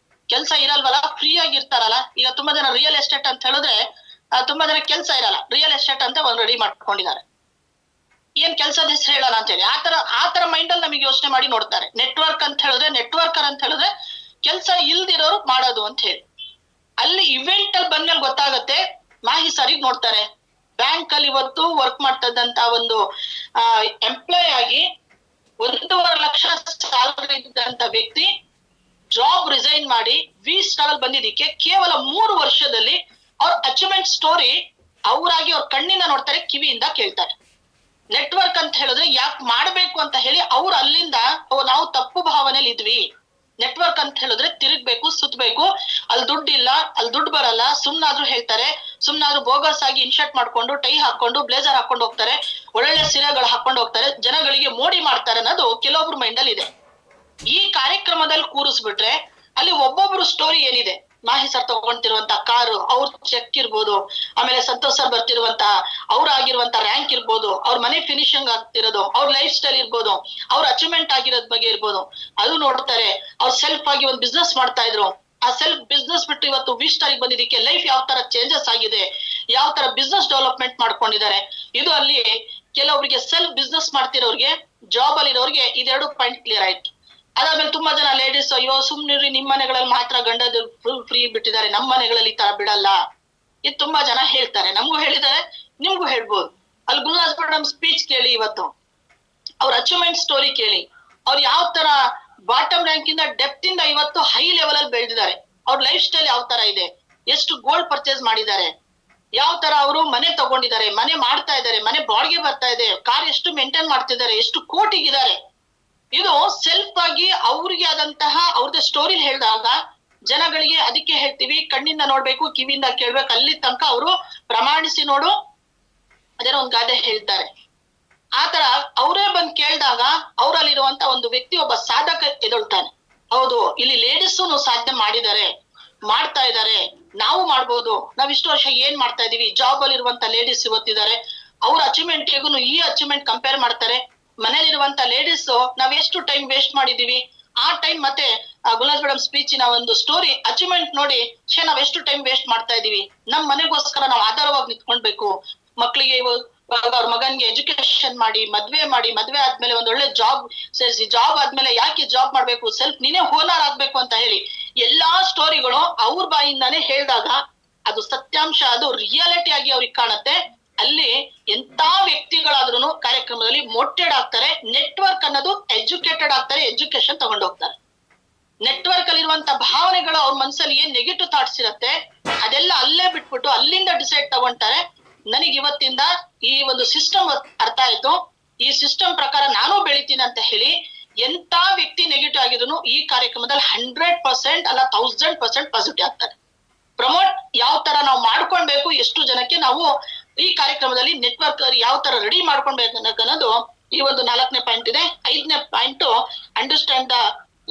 ಕೆಲ್ಸ ಇರಲ್ವಲ್ಲ, ಫ್ರೀ ಆಗಿ ಇರ್ತಾರಲ್ಲ. ಈಗ ತುಂಬಾ ಜನ ರಿಯಲ್ ಎಸ್ಟೇಟ್ ಅಂತ ಹೇಳಿದ್ರೆ ತುಂಬಾ ಜನ ಕೆಲ್ಸ ಇರಲ್ಲ, ರಿಯಲ್ ಎಸ್ಟೇಟ್ ಅಂತ ಒಂದ್ ರೆಡಿ ಮಾಡ್ಕೊಂಡಿದ್ದಾರೆ, ಏನ್ ಕೆಲ್ಸದ ಹೆಸರು ಹೇಳಲ್ಲ ಅಂತ ಹೇಳಿ. ಆತರ ಮೈಂಡ್ ಅಲ್ಲಿ ನಮಗೆ ಯೋಚನೆ ಮಾಡಿ ನೋಡ್ತಾರೆ. ನೆಟ್ವರ್ಕ್ ಅಂತ ಹೇಳಿದ್ರೆ, ನೆಟ್ವರ್ಕರ್ ಅಂತ ಹೇಳಿದ್ರೆ ಕೆಲ್ಸ ಇಲ್ದಿರೋರು ಮಾಡೋದು ಅಂತ ಹೇಳಿ. ಅಲ್ಲಿ ಇವೆಂಟ್ ಅಲ್ಲಿ ಬಂದ್ಮೇಲೆ ಗೊತ್ತಾಗತ್ತೆ, ಮಾಹಿ ಸರಿಗೆ ನೋಡ್ತಾರೆ. ಬ್ಯಾಂಕ್ ಅಲ್ಲಿ ಇವತ್ತು ವರ್ಕ್ ಮಾಡ್ತದಂತ ಒಂದು ಎಂಪ್ಲಾಯ್ ಆಗಿ 1.5 ಲಕ್ಷ ಸ್ಯಾಲರಿ ಇದ್ದಂತ ವ್ಯಕ್ತಿ ಜಾಬ್ ರಿಸೈನ್ ಮಾಡಿ V-Star ಬಂದಿದ್ದಕ್ಕೆ ಕೇವಲ 3 ವರ್ಷದಲ್ಲಿ ಅವ್ರ ಅಚೀವ್ಮೆಂಟ್ ಸ್ಟೋರಿ ಅವರಾಗಿ ಅವ್ರ ಕಣ್ಣಿಂದ ನೋಡ್ತಾರೆ, ಕಿವಿಯಿಂದ ಕೇಳ್ತಾರೆ. ನೆಟ್ವರ್ಕ್ ಅಂತ ಹೇಳಿದ್ರೆ ಯಾಕೆ ಮಾಡ್ಬೇಕು ಅಂತ ಹೇಳಿ ಅವ್ರು ಅಲ್ಲಿಂದ ನಾವು ತಪ್ಪು ಭಾವನೆಯಲ್ಲಿ ಇದ್ವಿ. ನೆಟ್ವರ್ಕ್ ಅಂತ ಹೇಳಿದ್ರೆ ತಿರುಗ್ಬೇಕು, ಸುತ್ತಬೇಕು, ಅಲ್ಲಿ ದುಡ್ಡಿಲ್ಲ, ಅಲ್ಲಿ ದುಡ್ಡು ಬರಲ್ಲ, ಸುಮ್ನಾದ್ರೂ ಹೇಳ್ತಾರೆ, ಸುಮ್ನಾದ್ರೂ ಬೋಗಸ್ ಆಗಿ ಇನ್ಶರ್ಟ್ ಮಾಡ್ಕೊಂಡು, ಟೈ ಹಾಕೊಂಡು, ಬ್ಲೇಸರ್ ಹಾಕೊಂಡು ಹೋಗ್ತಾರೆ, ಒಳ್ಳೊಳ್ಳೆ ಸೀರೆಗಳು ಹಾಕೊಂಡು ಹೋಗ್ತಾರೆ, ಜನಗಳಿಗೆ ಮೋಡಿ ಮಾಡ್ತಾರೆ ಅನ್ನೋದು ಕೆಲವೊಬ್ರು ಮೈಂಡ್ ಅಲ್ಲಿ ಇದೆ. ಈ ಕಾರ್ಯಕ್ರಮದಲ್ಲಿ ಕೂರಿಸ್ಬಿಟ್ರೆ ಅಲ್ಲಿ ಒಬ್ಬೊಬ್ರು ಸ್ಟೋರಿ ಏನಿದೆ, ಮಾಹಿ ಸರ್ ತಗೊಂತಿರುವಂತ ಕಾರು, ಅವ್ರ ಚೆಕ್ ಇರ್ಬೋದು, ಆಮೇಲೆ ಸಂತೋಷ್ ಸರ್ ಬರ್ತಿರುವಂತ ಅವ್ರ ಆಗಿರುವಂತ ರ್ಯಾಂಕ್ ಇರ್ಬೋದು, ಅವ್ರ ಮನೆ ಫಿನಿಶಿಂಗ್ ಆಗ್ತಿರೋದು, ಅವ್ರ ಲೈಫ್ ಸ್ಟೈಲ್ ಇರ್ಬೋದು, ಅವ್ರ ಅಚೀವ್ಮೆಂಟ್ ಆಗಿರೋದ್ ಬಗ್ಗೆ ಇರ್ಬೋದು, ಅದು ನೋಡ್ತಾರೆ. ಅವ್ರ ಸೆಲ್ಫ್ ಆಗಿ ಒಂದು ಬಿಸ್ನೆಸ್ ಮಾಡ್ತಾ ಇದ್ರು, ಆ ಸೆಲ್ಫ್ ಬಿಸ್ನೆಸ್ ಬಿಟ್ಟು ಇವತ್ತು ವಿ ಸ್ಟಾರ್ ಬಂದಿದ್ದಕ್ಕೆ ಲೈಫ್ ಯಾವ ತರ ಚೇಂಜಸ್ ಆಗಿದೆ, ಯಾವ ತರ ಬಿಸ್ನೆಸ್ ಡೆವಲಪ್ಮೆಂಟ್ ಮಾಡ್ಕೊಂಡಿದ್ದಾರೆ. ಇದು ಅಲ್ಲಿ ಕೆಲವರಿಗೆ ಸೆಲ್ಫ್ ಬಿಸ್ನೆಸ್ ಮಾಡ್ತಿರೋರಿಗೆ, ಜಾಬ್ ಅಲ್ಲಿ ಇರೋರಿಗೆ ಇದೆರಡು ಪಾಯಿಂಟ್ ಕ್ಲಿಯರ್ ಆಯ್ತು. ಅದಾದ್ಮೇಲೆ ತುಂಬಾ ಜನ ಲೇಡೀಸ್, ಅಯ್ಯೋ ಸುಮ್ನಿರಿ, ನಿಮ್ ಮನೆಗಳಲ್ಲಿ ಮಾತ್ರ ಗಂಡದ ಫುಲ್ ಫ್ರೀ ಬಿಟ್ಟಿದ್ದಾರೆ, ನಮ್ ಮನೆಗಳಲ್ಲಿ ಈ ತರ ಬಿಡಲ್ಲ, ಇದು ತುಂಬಾ ಜನ ಹೇಳ್ತಾರೆ. ನಮಗೂ ಹೇಳಿದ್ದಾರೆ, ನಿಮ್ಗೂ ಹೇಳ್ಬೋದು. ಅಲ್ಲಿ ಗುರುರಾಜ್ ಮೇಡಮ್ ಸ್ಪೀಚ್ ಕೇಳಿ, ಇವತ್ತು ಅವ್ರ ಅಚೀವ್ಮೆಂಟ್ ಸ್ಟೋರಿ ಕೇಳಿ, ಅವ್ರು ಯಾವ ತರ ಬಾಟಮ್ ರ್ಯಾಂಕ್ ಇಂದ ಡೆಪ್ತ್ ಇಂದ ಇವತ್ತು ಹೈ ಲೆವೆಲ್ ಅಲ್ಲಿ ಬೆಳೆದಿದ್ದಾರೆ. ಅವ್ರ ಲೈಫ್ ಸ್ಟೈಲ್ ಯಾವ ತರ ಇದೆ, ಎಷ್ಟು ಗೋಲ್ಡ್ ಪರ್ಚೇಸ್ ಮಾಡಿದ್ದಾರೆ, ಯಾವ ತರ ಅವರು ಮನೆ ತಗೊಂಡಿದ್ದಾರೆ, ಮನೆ ಮಾಡ್ತಾ ಇದ್ದಾರೆ, ಮನೆ ಬಾಡಿಗೆ ಬರ್ತಾ ಇದೆ, ಕಾರ್ ಎಷ್ಟು ಮೇಂಟೈನ್ ಮಾಡ್ತಿದ್ದಾರೆ, ಎಷ್ಟು ಕೋಟಿಗಿದ್ದಾರೆ. ಇದು ಸೆಲ್ಫ್ ಆಗಿ ಅವ್ರಿಗೆ ಆದಂತಹ ಅವ್ರದ್ದು ಸ್ಟೋರಿ ಹೇಳಿದಾಗ ಜನಗಳಿಗೆ, ಅದಕ್ಕೆ ಹೇಳ್ತೀವಿ ಕಣ್ಣಿಂದ ನೋಡ್ಬೇಕು, ಕಿವಿಯಿಂದ ಕೇಳ್ಬೇಕು, ಅಲ್ಲಿ ತನಕ ಅವರು ಪ್ರಮಾಣಿಸಿ ನೋಡು, ಅದೇನೋ ಒಂದ್ ಗಾದೆ ಹೇಳ್ತಾರೆ. ಆತರ ಅವರೇ ಬಂದ್ ಕೇಳಿದಾಗ ಅವರಲ್ಲಿರುವಂತ ಒಂದು ವ್ಯಕ್ತಿ, ಒಬ್ಬ ಸಾಧಕ ಎದೊಳ್ತಾನೆ. ಹೌದು, ಇಲ್ಲಿ ಲೇಡೀಸು ಸಾಧನೆ ಮಾಡಿದ್ದಾರೆ, ಮಾಡ್ತಾ ಇದ್ದಾರೆ, ನಾವು ಮಾಡ್ಬೋದು. ನಾವ್ ಇಷ್ಟು ವರ್ಷ ಏನ್ ಮಾಡ್ತಾ ಇದೀವಿ, ಜಾಬ್ ಅಲ್ಲಿ ಇರುವಂತ ಲೇಡೀಸ್ ಇವತ್ತಿದ್ದಾರೆ, ಅವ್ರ ಅಚೀವ್ಮೆಂಟ್ಗೂ ಈ ಅಚೀವ್ಮೆಂಟ್ ಕಂಪೇರ್ ಮಾಡ್ತಾರೆ. ಮನೇಲಿರುವಂತ ಲೇಡೀಸ್ ನಾವ್ ಎಷ್ಟು ಟೈಮ್ ವೇಸ್ಟ್ ಮಾಡಿದೀವಿ, ಆ ಟೈಮ್ ಮತ್ತೆ ಗುಲಾಬ್ ಮೇಡಮ್ ಸ್ಪೀಚಿನ ಒಂದು ಸ್ಟೋರಿ ಅಚೀವ್ಮೆಂಟ್ ನೋಡಿ, ನಾವ್ ಎಷ್ಟು ಟೈಮ್ ವೇಸ್ಟ್ ಮಾಡ್ತಾ ಇದೀವಿ, ನಮ್ ಮನೆಗೋಸ್ಕರ ನಾವು ಆಧಾರವಾಗಿ ನಿಂತ್ಕೊಳ್ಬೇಕು. ಮಕ್ಳಿಗೆ ಅವ್ರ ಮಗನ್ಗೆ ಎಜುಕೇಶನ್ ಮಾಡಿ, ಮದ್ವೆ ಆದ್ಮೇಲೆ ಒಂದ್ ಒಳ್ಳೆ ಜಾಬ್ ಸೇರಿಸಿ, ಜಾಬ್ ಆದ್ಮೇಲೆ ಯಾಕೆ ಜಾಬ್ ಮಾಡ್ಬೇಕು, ಸೆಲ್ಫ್ ನೀನೇ ಓನರ್ ಆಗ್ಬೇಕು ಅಂತ ಹೇಳಿ ಎಲ್ಲಾ ಸ್ಟೋರಿಗಳು ಅವ್ರ ಬಾಯಿಂದಾನೇ ಹೇಳಿದಾಗ ಅದು ಸತ್ಯಾಂಶ, ಅದು ರಿಯಾಲಿಟಿ ಆಗಿ ಅವ್ರಿಗೆ ಕಾಣುತ್ತೆ. ಅಲ್ಲಿ ಎಂತ ವ್ಯಕ್ತಿಗಳಾದ್ರೂ ಕಾರ್ಯಕ್ರಮದಲ್ಲಿ ಮೋಟಿವೇಟ್ ಆಗ್ತಾರೆ. ನೆಟ್ವರ್ಕ್ ಅನ್ನೋದು ಎಜುಕೇಟೆಡ್ ಆಗ್ತಾರೆ, ಎಜುಕೇಶನ್ ತಗೊಂಡು ಹೋಗ್ತಾರೆ. ನೆಟ್ವರ್ಕ್ ಅಲ್ಲಿರುವಂತ ಭಾವನೆಗಳು ಅವ್ರ ಮನಸ್ಸಲ್ಲಿ ಏನ್ ನೆಗೆಟಿವ್ ಥಾಟ್ಸ್ ಇರುತ್ತೆ ಅದೆಲ್ಲ ಅಲ್ಲೇ ಬಿಟ್ಬಿಟ್ಟು ಅಲ್ಲಿಂದ ಡಿಸೈಡ್ ತಗೊಂತಾರೆ. ನನಗೆ ಇವತ್ತಿಂದ ಈ ಒಂದು ಸಿಸ್ಟಮ್ ಅರ್ಥ ಆಯ್ತು, ಈ ಸಿಸ್ಟಮ್ ಪ್ರಕಾರ ನಾನು ಬೆಳಿತೀನಿ ಅಂತ ಹೇಳಿ ಎಂತ ವ್ಯಕ್ತಿ ನೆಗೆಟಿವ್ ಆಗಿದ್ರು ಈ ಕಾರ್ಯಕ್ರಮದಲ್ಲಿ 100% ಅಲ್ಲ 1000% ಪಾಸಿಟಿವ್ ಆಗ್ತಾರೆ. ಪ್ರಮೋಟ್ ಯಾವ ತರ ನಾವು ಮಾಡ್ಕೊಳ್ಬೇಕು, ಎಷ್ಟು ಜನಕ್ಕೆ ನಾವು ಈ ಕಾರ್ಯಕ್ರಮದಲ್ಲಿ ನೆಟ್ವರ್ಕ್ ಯಾವ ತರ ರೆಡಿ ಮಾಡ್ಕೊಳ್ಬೇಕು ಅನ್ನೋದು ಈ ಒಂದು 4ನೇ ಪಾಯಿಂಟ್ ಇದೆ. 5ನೇ point, understand the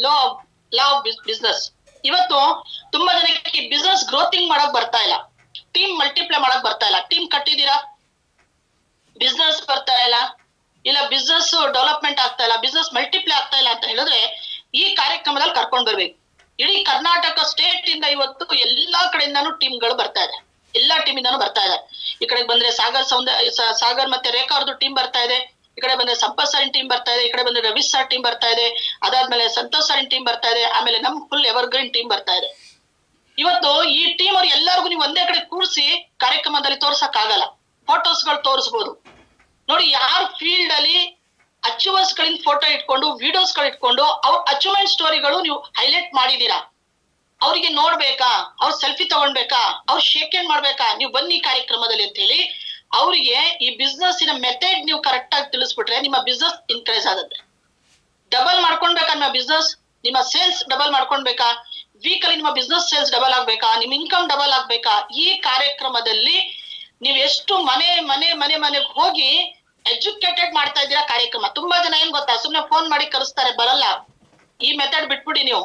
law of business. ಇವತ್ತು ತುಂಬಾ ಜನಕ್ಕೆ ಬಿಸ್ನೆಸ್ ಗ್ರೋತಿಂಗ್ ಮಾಡಕ್ ಬರ್ತಾ ಇಲ್ಲ, ಟೀಮ್ ಮಲ್ಟಿಪ್ಲೈ ಮಾಡಕ್ ಬರ್ತಾ ಇಲ್ಲ. ಟೀಮ್ ಕಟ್ಟಿದೀರಾ, ಬಿಸ್ನೆಸ್ ಬರ್ತಾ ಇಲ್ಲ ಬಿಸ್ನೆಸ್ ಡೆವಲಪ್ಮೆಂಟ್ ಆಗ್ತಾ ಇಲ್ಲ, ಬಿಸ್ನೆಸ್ ಮಲ್ಟಿಪ್ಲೈ ಆಗ್ತಾ ಇಲ್ಲ ಅಂತ ಹೇಳಿದ್ರೆ ಈ ಕಾರ್ಯಕ್ರಮದಲ್ಲಿ ಕರ್ಕೊಂಡ್ ಬರ್ಬೇಕು. ಇಡೀ ಕರ್ನಾಟಕ ಸ್ಟೇಟ್ ಇಂದ ಇವತ್ತು ಎಲ್ಲಾ ಕಡೆಯಿಂದಾನು ಟೀಮ್ಗಳು ಬರ್ತಾ ಇದೆ, ಎಲ್ಲಾ ಟೀಮಿಂದಾನು ಬರ್ತಾ ಇದೆ. ಈ ಕಡೆ ಬಂದ್ರೆ ಸಾಗರ್ ಮತ್ತೆ ರೇಖಾ ಅವ್ರದ್ದು ಟೀಮ್ ಬರ್ತಾ ಇದೆ, ಈ ಕಡೆ ಬಂದ್ರೆ ಸಂಪತ್ ಸರ್ ಟೀಮ್ ಬರ್ತಾ ಇದೆ, ಈ ಕಡೆ ಬಂದ್ರೆ ರವಿ ಸರ್ ಟೀಮ್ ಬರ್ತಾ ಇದೆ, ಅದಾದ್ಮೇಲೆ ಸಂತೋಷ್ ಸರ್ ಟೀಮ್ ಬರ್ತಾ ಇದೆ, ಆಮೇಲೆ ನಮ್ ಫುಲ್ ಎವರ್ಗ್ರೀನ್ ಟೀಮ್ ಬರ್ತಾ ಇದೆ. ಇವತ್ತು ಈ ಟೀಮ್ ಅವ್ರು ಎಲ್ಲರಿಗೂ ನೀವು ಒಂದೇ ಕಡೆ ಕೂರಿಸಿ ಕಾರ್ಯಕ್ರಮದಲ್ಲಿ ತೋರ್ಸಕ್ ಆಗಲ್ಲ, ಫೋಟೋಸ್ಗಳು ತೋರಿಸ್ಬೋದು. ನೋಡಿ, ಯಾರು ಫೀಲ್ಡ್ ಅಲ್ಲಿ ಅಚೀವರ್ಸ್ ಗಳಿಂದ ಫೋಟೋ ಇಟ್ಕೊಂಡು ವಿಡಿಯೋಸ್ ಗಳು ಇಟ್ಕೊಂಡು ಅವ್ರ ಅಚೀವ್ಮೆಂಟ್ ಸ್ಟೋರಿಗಳು ನೀವು ಹೈಲೈಟ್ ಮಾಡಿದೀರಾ, ಅವ್ರಿಗೆ ನೋಡ್ಬೇಕಾ, ಅವ್ರ ಸೆಲ್ಫಿ ತಗೊಂಡ್ಬೇಕಾ, ಅವ್ರ ಶೇಕ್ ಹ್ಯಾಂಡ್ ಮಾಡ್ಬೇಕಾ, ನೀವು ಬನ್ನಿ ಕಾರ್ಯಕ್ರಮದಲ್ಲಿ ಅಂತ ಹೇಳಿ ಅವರಿಗೆ ಈ ಬಿಸ್ನೆಸ್ ಇನ ಮೆಥಡ್ ನೀವು ಕರೆಕ್ಟ್ ಆಗಿ ತಿಳಿಸ್ಬಿಟ್ರೆ ನಿಮ್ಮ ಬಿಸ್ನೆಸ್ ಇನ್ಕ್ರೀಸ್ ಆಗುತ್ತೆ. ಡಬಲ್ ಮಾಡ್ಕೊಳ್ಬೇಕಾ ನಿಮ್ಮ ಬಿಸ್ನೆಸ್, ನಿಮ್ಮ ಸೇಲ್ಸ್ ಡಬಲ್ ಮಾಡ್ಕೊಳ್ಬೇಕಾ, ವೀಕ್ ಅಲ್ಲಿ ನಿಮ್ಮ ಬಿಸ್ನೆಸ್ ಸೇಲ್ಸ್ ಡಬಲ್ ಆಗ್ಬೇಕಾ, ನಿಮ್ ಇನ್ಕಮ್ ಡಬಲ್ ಆಗ್ಬೇಕಾ. ಈ ಕಾರ್ಯಕ್ರಮದಲ್ಲಿ ನೀವ್ ಎಷ್ಟು ಮನೆಗೆ ಹೋಗಿ ಎಜುಕೇಟೆಡ್ ಮಾಡ್ತಾ ಇದ್ದೀರಾ ಕಾರ್ಯಕ್ರಮ. ತುಂಬಾ ಜನ ಏನ್ ಗೊತ್ತಾ, ಸುಮ್ನೆ ಫೋನ್ ಮಾಡಿ ಕರೆಸ್ತಾರೆ, ಬರಲ್ಲ. ಈ ಮೆಥಡ್ ಬಿಟ್ಬಿಡಿ ನೀವು.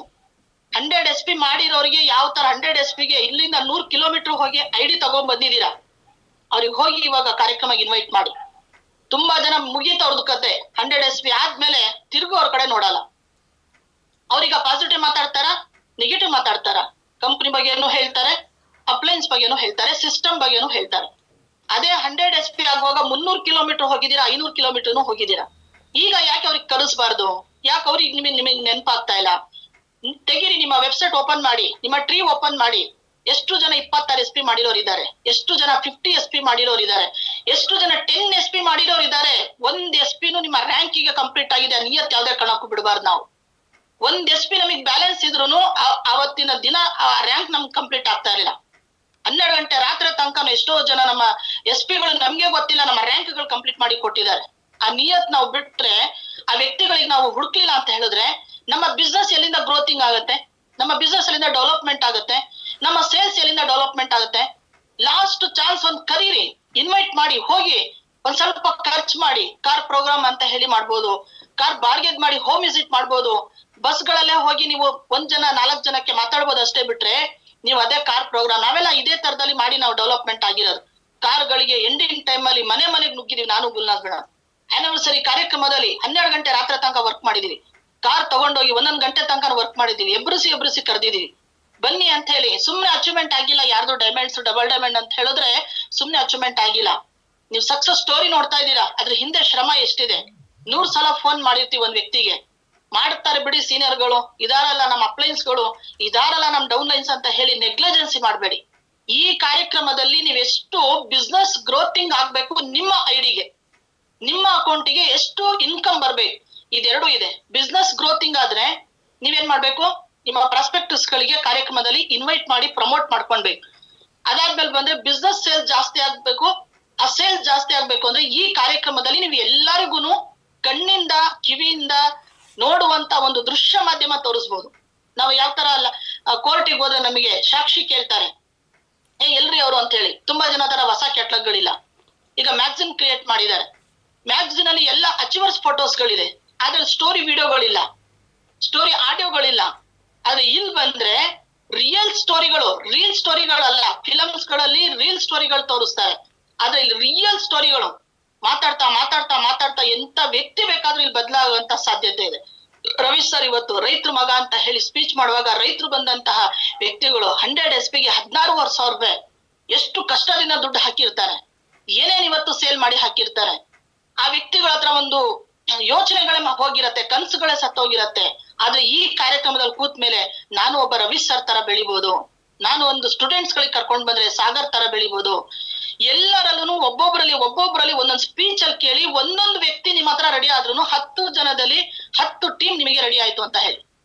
100 SP ಮಾಡಿರೋರಿಗೆ ಯಾವ ತರ 100 SP ಗೆ ಇಲ್ಲಿಂದ 100 ಕಿಲೋಮೀಟರ್ ಹೋಗಿ ID ತಗೊಂಡ್ ಬಂದಿದ್ದೀರಾ, ಅವ್ರಿಗೆ ಹೋಗಿ ಇವಾಗ ಕಾರ್ಯಕ್ರಮಕ್ಕೆ ಇನ್ವೈಟ್ ಮಾಡಿ. ತುಂಬಾ ಜನ ಮುಗೀತ ಅವ್ರದ್ದು ಕತೆ, 100 SP ಆದ್ಮೇಲೆ ತಿರುಗು ಅವ್ರ ಕಡೆ ನೋಡಲ್ಲ. ಅವ್ರೀಗ ಪಾಸಿಟಿವ್ ಮಾತಾಡ್ತಾರ, ನೆಗೆಟಿವ್ ಮಾತಾಡ್ತಾರ, ಕಂಪ್ನಿ ಬಗ್ಗೆನೂ ಹೇಳ್ತಾರೆ, ಅಪ್ಲೈನ್ಸ್ ಬಗ್ಗೆನೂ ಹೇಳ್ತಾರೆ, ಸಿಸ್ಟಮ್ ಬಗ್ಗೆನೂ ಹೇಳ್ತಾರೆ. ಅದೇ 100 SP ಆಗುವಾಗ 300 ಕಿಲೋಮೀಟರ್ ಹೋಗಿದ್ದೀರಾ, 500 ಕಿಲೋಮೀಟರ್ನು ಹೋಗಿದ್ದೀರಾ. ಈಗ ಯಾಕೆ ಅವ್ರಿಗೆ ಕಲಿಸ್ಬಾರ್ದು, ಯಾಕೆ ಅವ್ರಿಗೆ ನಿಮಗೆ ನೆನಪಾಗ್ತಾ ಇಲ್ಲ? ತೆಗೀರಿ, ನಿಮ್ಮ ವೆಬ್ಸೈಟ್ ಓಪನ್ ಮಾಡಿ, ನಿಮ್ಮ ಟ್ರೀ ಓಪನ್ ಮಾಡಿ. ಎಷ್ಟು ಜನ 26 SP ಮಾಡಿರೋರು ಇದ್ದಾರೆ, ಎಷ್ಟು ಜನ 50 SP ಮಾಡಿರೋರು ಇದ್ದಾರೆ, ಎಷ್ಟು ಜನ 10 SP ಮಾಡಿರೋರು ಇದ್ದಾರೆ. 1 SP ನಿಮ್ಮ ರ್ಯಾಂಕಿಗೆ ಕಂಪ್ಲೀಟ್ ಆಗಿದೆ, ನಿಯತ್ ಯಾವ್ದೇ ಕಾರಣಕ್ಕೂ ಬಿಡಬಾರ್ದು. ನಾವು 1 SP ನಮಗೆ ಬ್ಯಾಲೆನ್ಸ್ ಇದ್ರು ಅವತ್ತಿನ ದಿನ ಆ ರ್ಯಾಂಕ್ ನಮ್ಗೆ ಕಂಪ್ಲೀಟ್ ಆಗ್ತಾ ಇರಲಿಲ್ಲ. 12 ಗಂಟೆ ರಾತ್ರಿ ತನಕ ಎಷ್ಟೋ ಜನ ನಮ್ಮ SP ಗಳು ನಮ್ಗೆ ಗೊತ್ತಿಲ್ಲ ನಮ್ಮ ರ್ಯಾಂಕ್ ಗಳು ಕಂಪ್ಲೀಟ್ ಮಾಡಿ ಕೊಟ್ಟಿದ್ದಾರೆ. ಆ ನಿಯತ್ ನಾವು ಬಿಟ್ರೆ, ಆ ವ್ಯಕ್ತಿಗಳಿಗೆ ನಾವು ಹುಡುಕ್ಲಿಲ್ಲ ಅಂತ ಹೇಳಿದ್ರೆ ನಮ್ಮ ಬಿಸ್ನೆಸ್ ಎಲ್ಲಿಂದ ಗ್ರೋತಿಂಗ್ ಆಗುತ್ತೆ, ನಮ್ಮ ಬಿಸ್ನೆಸ್ ಎಲ್ಲಿಂದ ಡೆವಲಪ್ಮೆಂಟ್ ಆಗುತ್ತೆ, ನಮ್ಮ ಸೇಲ್ಸ್ ಎಲ್ಲಿಂದ ಡೆವಲಪ್ಮೆಂಟ್ ಆಗುತ್ತೆ. ಲಾಸ್ಟ್ ಚಾನ್ಸ್ ಒಂದ್ ಕರೀರಿ, ಇನ್ವೈಟ್ ಮಾಡಿ, ಹೋಗಿ ಒಂದ್ ಸ್ವಲ್ಪ ಖರ್ಚು ಮಾಡಿ, ಕಾರ್ ಪ್ರೋಗ್ರಾಮ್ ಅಂತ ಹೇಳಿ ಮಾಡ್ಬೋದು, ಕಾರ್ ಬಾರ್ಗೆಟ್ ಮಾಡಿ ಹೋಮ್ ವಿಸಿಟ್ ಮಾಡ್ಬೋದು. ಬಸ್ಗಳಲ್ಲೇ ಹೋಗಿ ನೀವು 1 ಜನ 4 ಜನಕ್ಕೆ ಮಾತಾಡ್ಬೋದು ಅಷ್ಟೇ ಬಿಟ್ರೆ ನೀವು ಅದೇ ಕಾರ್ ಪ್ರೋಗ್ರಾಮ್ ನಾವೆಲ್ಲ ಇದೇ ತರದಲ್ಲಿ ಮಾಡಿ ನಾವು ಡೆವಲಪ್ಮೆಂಟ್ ಆಗಿರೋದು. ಕಾರ್ಗಳಿಗೆ ಎಂಡಿಂಗ್ ಟೈಮ್ ಅಲ್ಲಿ ಮನೆಗೆ ನುಗ್ಗಿದೀವಿ. ನಾನು ಗುಲ್ನಾಥ್ ಮೇಡಮ್ ಆನಿವರ್ಸರಿ ಕಾರ್ಯಕ್ರಮದಲ್ಲಿ 12 ಗಂಟೆ ರಾತ್ರಿ ತನಕ ವರ್ಕ್ ಮಾಡಿದೀವಿ. ಕಾರ್ ತಗೊಂಡೋಗಿ 11 ಗಂಟೆ ತನಕ ವರ್ಕ್ ಮಾಡಿದೀವಿ. ಎಬ್ರಿಸಿ ಕರೆದಿದೀವಿ, ಬನ್ನಿ ಅಂತ ಹೇಳಿ. ಸುಮ್ನೆ ಅಚೀವ್ಮೆಂಟ್ ಆಗಿಲ್ಲ ಯಾರ್ದು ಡೈಮಂಡ್ಸ್ ಡಬಲ್ ಡೈಮಂಡ್ ಅಂತ ಹೇಳಿದ್ರೆ ಸುಮ್ನೆ ಅಚೀವ್ಮೆಂಟ್ ಆಗಿಲ್ಲ. ನೀವು ಸಕ್ಸಸ್ ಸ್ಟೋರಿ ನೋಡ್ತಾ ಇದ್ದೀರಾ, ಅದ್ರ ಹಿಂದೆ ಶ್ರಮ ಎಷ್ಟಿದೆ. 100 ಸಲ ಫೋನ್ ಮಾಡಿರ್ತೀವಿ ಒಂದ್ ವ್ಯಕ್ತಿಗೆ, ಮಾಡ್ತಾರೆ ಬಿಡಿ ಸೀನಿಯರ್ಗಳು, ಇದಾರಲ್ಲ ನಮ್ಮ ಅಪ್ಲೈನ್ಸ್ಗಳು, ಇದಾರಲ್ಲ ನಮ್ ಡೌನ್ ಲೈನ್ಸ್ ಅಂತ ಹೇಳಿ ನೆಗ್ಲಿಜೆನ್ಸಿ ಮಾಡ್ಬೇಡಿ. ಈ ಕಾರ್ಯಕ್ರಮದಲ್ಲಿ ನೀವೆಷ್ಟು ಬಿಸ್ನೆಸ್ ಗ್ರೋತಿಂಗ್ ಆಗ್ಬೇಕು, ನಿಮ್ಮ ಐಡಿಗೆ ನಿಮ್ಮ ಅಕೌಂಟಿಗೆ ಎಷ್ಟು ಇನ್ಕಮ್ ಬರ್ಬೇಕು, ಇದೆರಡು ಇದೆ. ಬಿಸ್ನೆಸ್ ಗ್ರೋತಿಂಗ್ ಆದ್ರೆ ನೀವೇನ್ ಮಾಡ್ಬೇಕು, ನಿಮ್ಮ ಪ್ರಾಸ್ಪೆಕ್ಟಸ್ ಗಳಿಗೆ ಕಾರ್ಯಕ್ರಮದಲ್ಲಿ ಇನ್ವೈಟ್ ಮಾಡಿ ಪ್ರಮೋಟ್ ಮಾಡ್ಕೊಳ್ಬೇಕು. ಅದಾದ್ಮೇಲೆ ಬಂದ್ರೆ ಬಿಸ್ನೆಸ್ ಸೇಲ್ಸ್ ಜಾಸ್ತಿ ಆಗ್ಬೇಕು. ಆ ಸೇಲ್ಸ್ ಜಾಸ್ತಿ ಆಗ್ಬೇಕು ಅಂದ್ರೆ ಈ ಕಾರ್ಯಕ್ರಮದಲ್ಲಿ ನೀವು ಎಲ್ಲರಿಗೂ ಕಣ್ಣಿಂದ ಕಿವಿಯಿಂದ ನೋಡುವಂತ ಒಂದು ದೃಶ್ಯ ಮಾಧ್ಯಮ ತೋರಿಸ್ಬೋದು. ನಾವು ಯಾವ ತರ ಅಲ್ಲ, ಕೋರ್ಟಿಗೆ ಹೋದ್ರೆ ನಮಗೆ ಸಾಕ್ಷಿ ಕೇಳ್ತಾರೆ, ಎಲ್ರಿ ಅವರು ಅಂತ ಹೇಳಿ. ತುಂಬಾ ಜನ ತರ ಹೊಸ ಕೆಟ್ಲಗಳಿಲ್ಲ. ಈಗ ಮ್ಯಾಗ್ಝಿನ್ ಕ್ರಿಯೇಟ್ ಮಾಡಿದ್ದಾರೆ. ಮ್ಯಾಗ್ಝಿನ್ ಅಲ್ಲಿ ಎಲ್ಲ ಅಚೀವರ್ಸ್ ಫೋಟೋಸ್ಗಳಿದೆ, ಅದ್ರಲ್ಲಿ ಸ್ಟೋರಿ ವಿಡಿಯೋಗಳಿಲ್ಲ, ಸ್ಟೋರಿ ಆಡಿಯೋಗಳಿಲ್ಲ. ಆದ್ರೆ ಇಲ್ಲಿ ಬಂದ್ರೆ ರಿಯಲ್ ಸ್ಟೋರಿಗಳು, ರೀಲ್ ಸ್ಟೋರಿಗಳಲ್ಲ. ಫಿಲಮ್ಸ್ ಗಳಲ್ಲಿ ರೀಲ್ ಸ್ಟೋರಿಗಳು ತೋರಿಸ್ತಾರೆ, ಆದ್ರೆ ಇಲ್ಲಿ ರಿಯಲ್ ಸ್ಟೋರಿಗಳು. ಮಾತಾಡ್ತಾ ಎಂತ ವ್ಯಕ್ತಿ ಬೇಕಾದ್ರೂ ಇಲ್ಲಿ ಬದಲಾಗುವಂತ ಸಾಧ್ಯತೆ ಇದೆ. ರವಿ ಸರ್ ಇವತ್ತು ರೈತರ ಮಗ ಅಂತ ಹೇಳಿ ಸ್ಪೀಚ್ ಮಾಡುವಾಗ ರೈತರು ಬಂದಂತಹ ವ್ಯಕ್ತಿಗಳು 100 SP ಗೆ 16,500 ರೂಪಾಯಿ ಎಷ್ಟು ಕಷ್ಟದಿಂದ ದುಡ್ಡು ಹಾಕಿರ್ತಾರೆ, ಏನೇನ್ ಇವತ್ತು ಸೇಲ್ ಮಾಡಿ ಹಾಕಿರ್ತಾರೆ. ಆ ವ್ಯಕ್ತಿಗಳ ಹತ್ರ ಒಂದು ಯೋಚನೆಗಳೇ ಹೋಗಿರತ್ತೆ, ಕನ್ಸುಗಳೇ ಸತ್ತೋಗಿರತ್ತೆ. ಆದ್ರೆ ಈ ಕಾರ್ಯಕ್ರಮದಲ್ಲಿ ಕೂತ್ ಮೇಲೆ ನಾನು ಒಬ್ಬ ರವಿ ಸರ್ ತರ ಬೆಳಿಬಹುದು, ನಾನು ಒಂದು ಸ್ಟೂಡೆಂಟ್ಸ್ ಗಳಿಗೆ ಕರ್ಕೊಂಡ್ ಬಂದ್ರೆ ಸಾಗರ್ ತರ ಬೆಳಿಬಹುದು. ಎಲ್ಲರಲ್ಲೂ ಒಬ್ಬೊಬ್ಬರಲ್ಲಿ ಒಂದೊಂದು ಸ್ಪೀಚ್ ಅಲ್ಲಿ ಕೇಳಿ ಒಂದೊಂದು ವ್ಯಕ್ತಿ ನಿಮ್ಮ ಹತ್ರ ರೆಡಿ ಆದ್ರೂ 10 ಜನದಲ್ಲಿ 10 ಟೀಮ್ ನಿಮಗೆ ರೆಡಿ ಆಯ್ತು ಅಂತ ಹೇಳಿ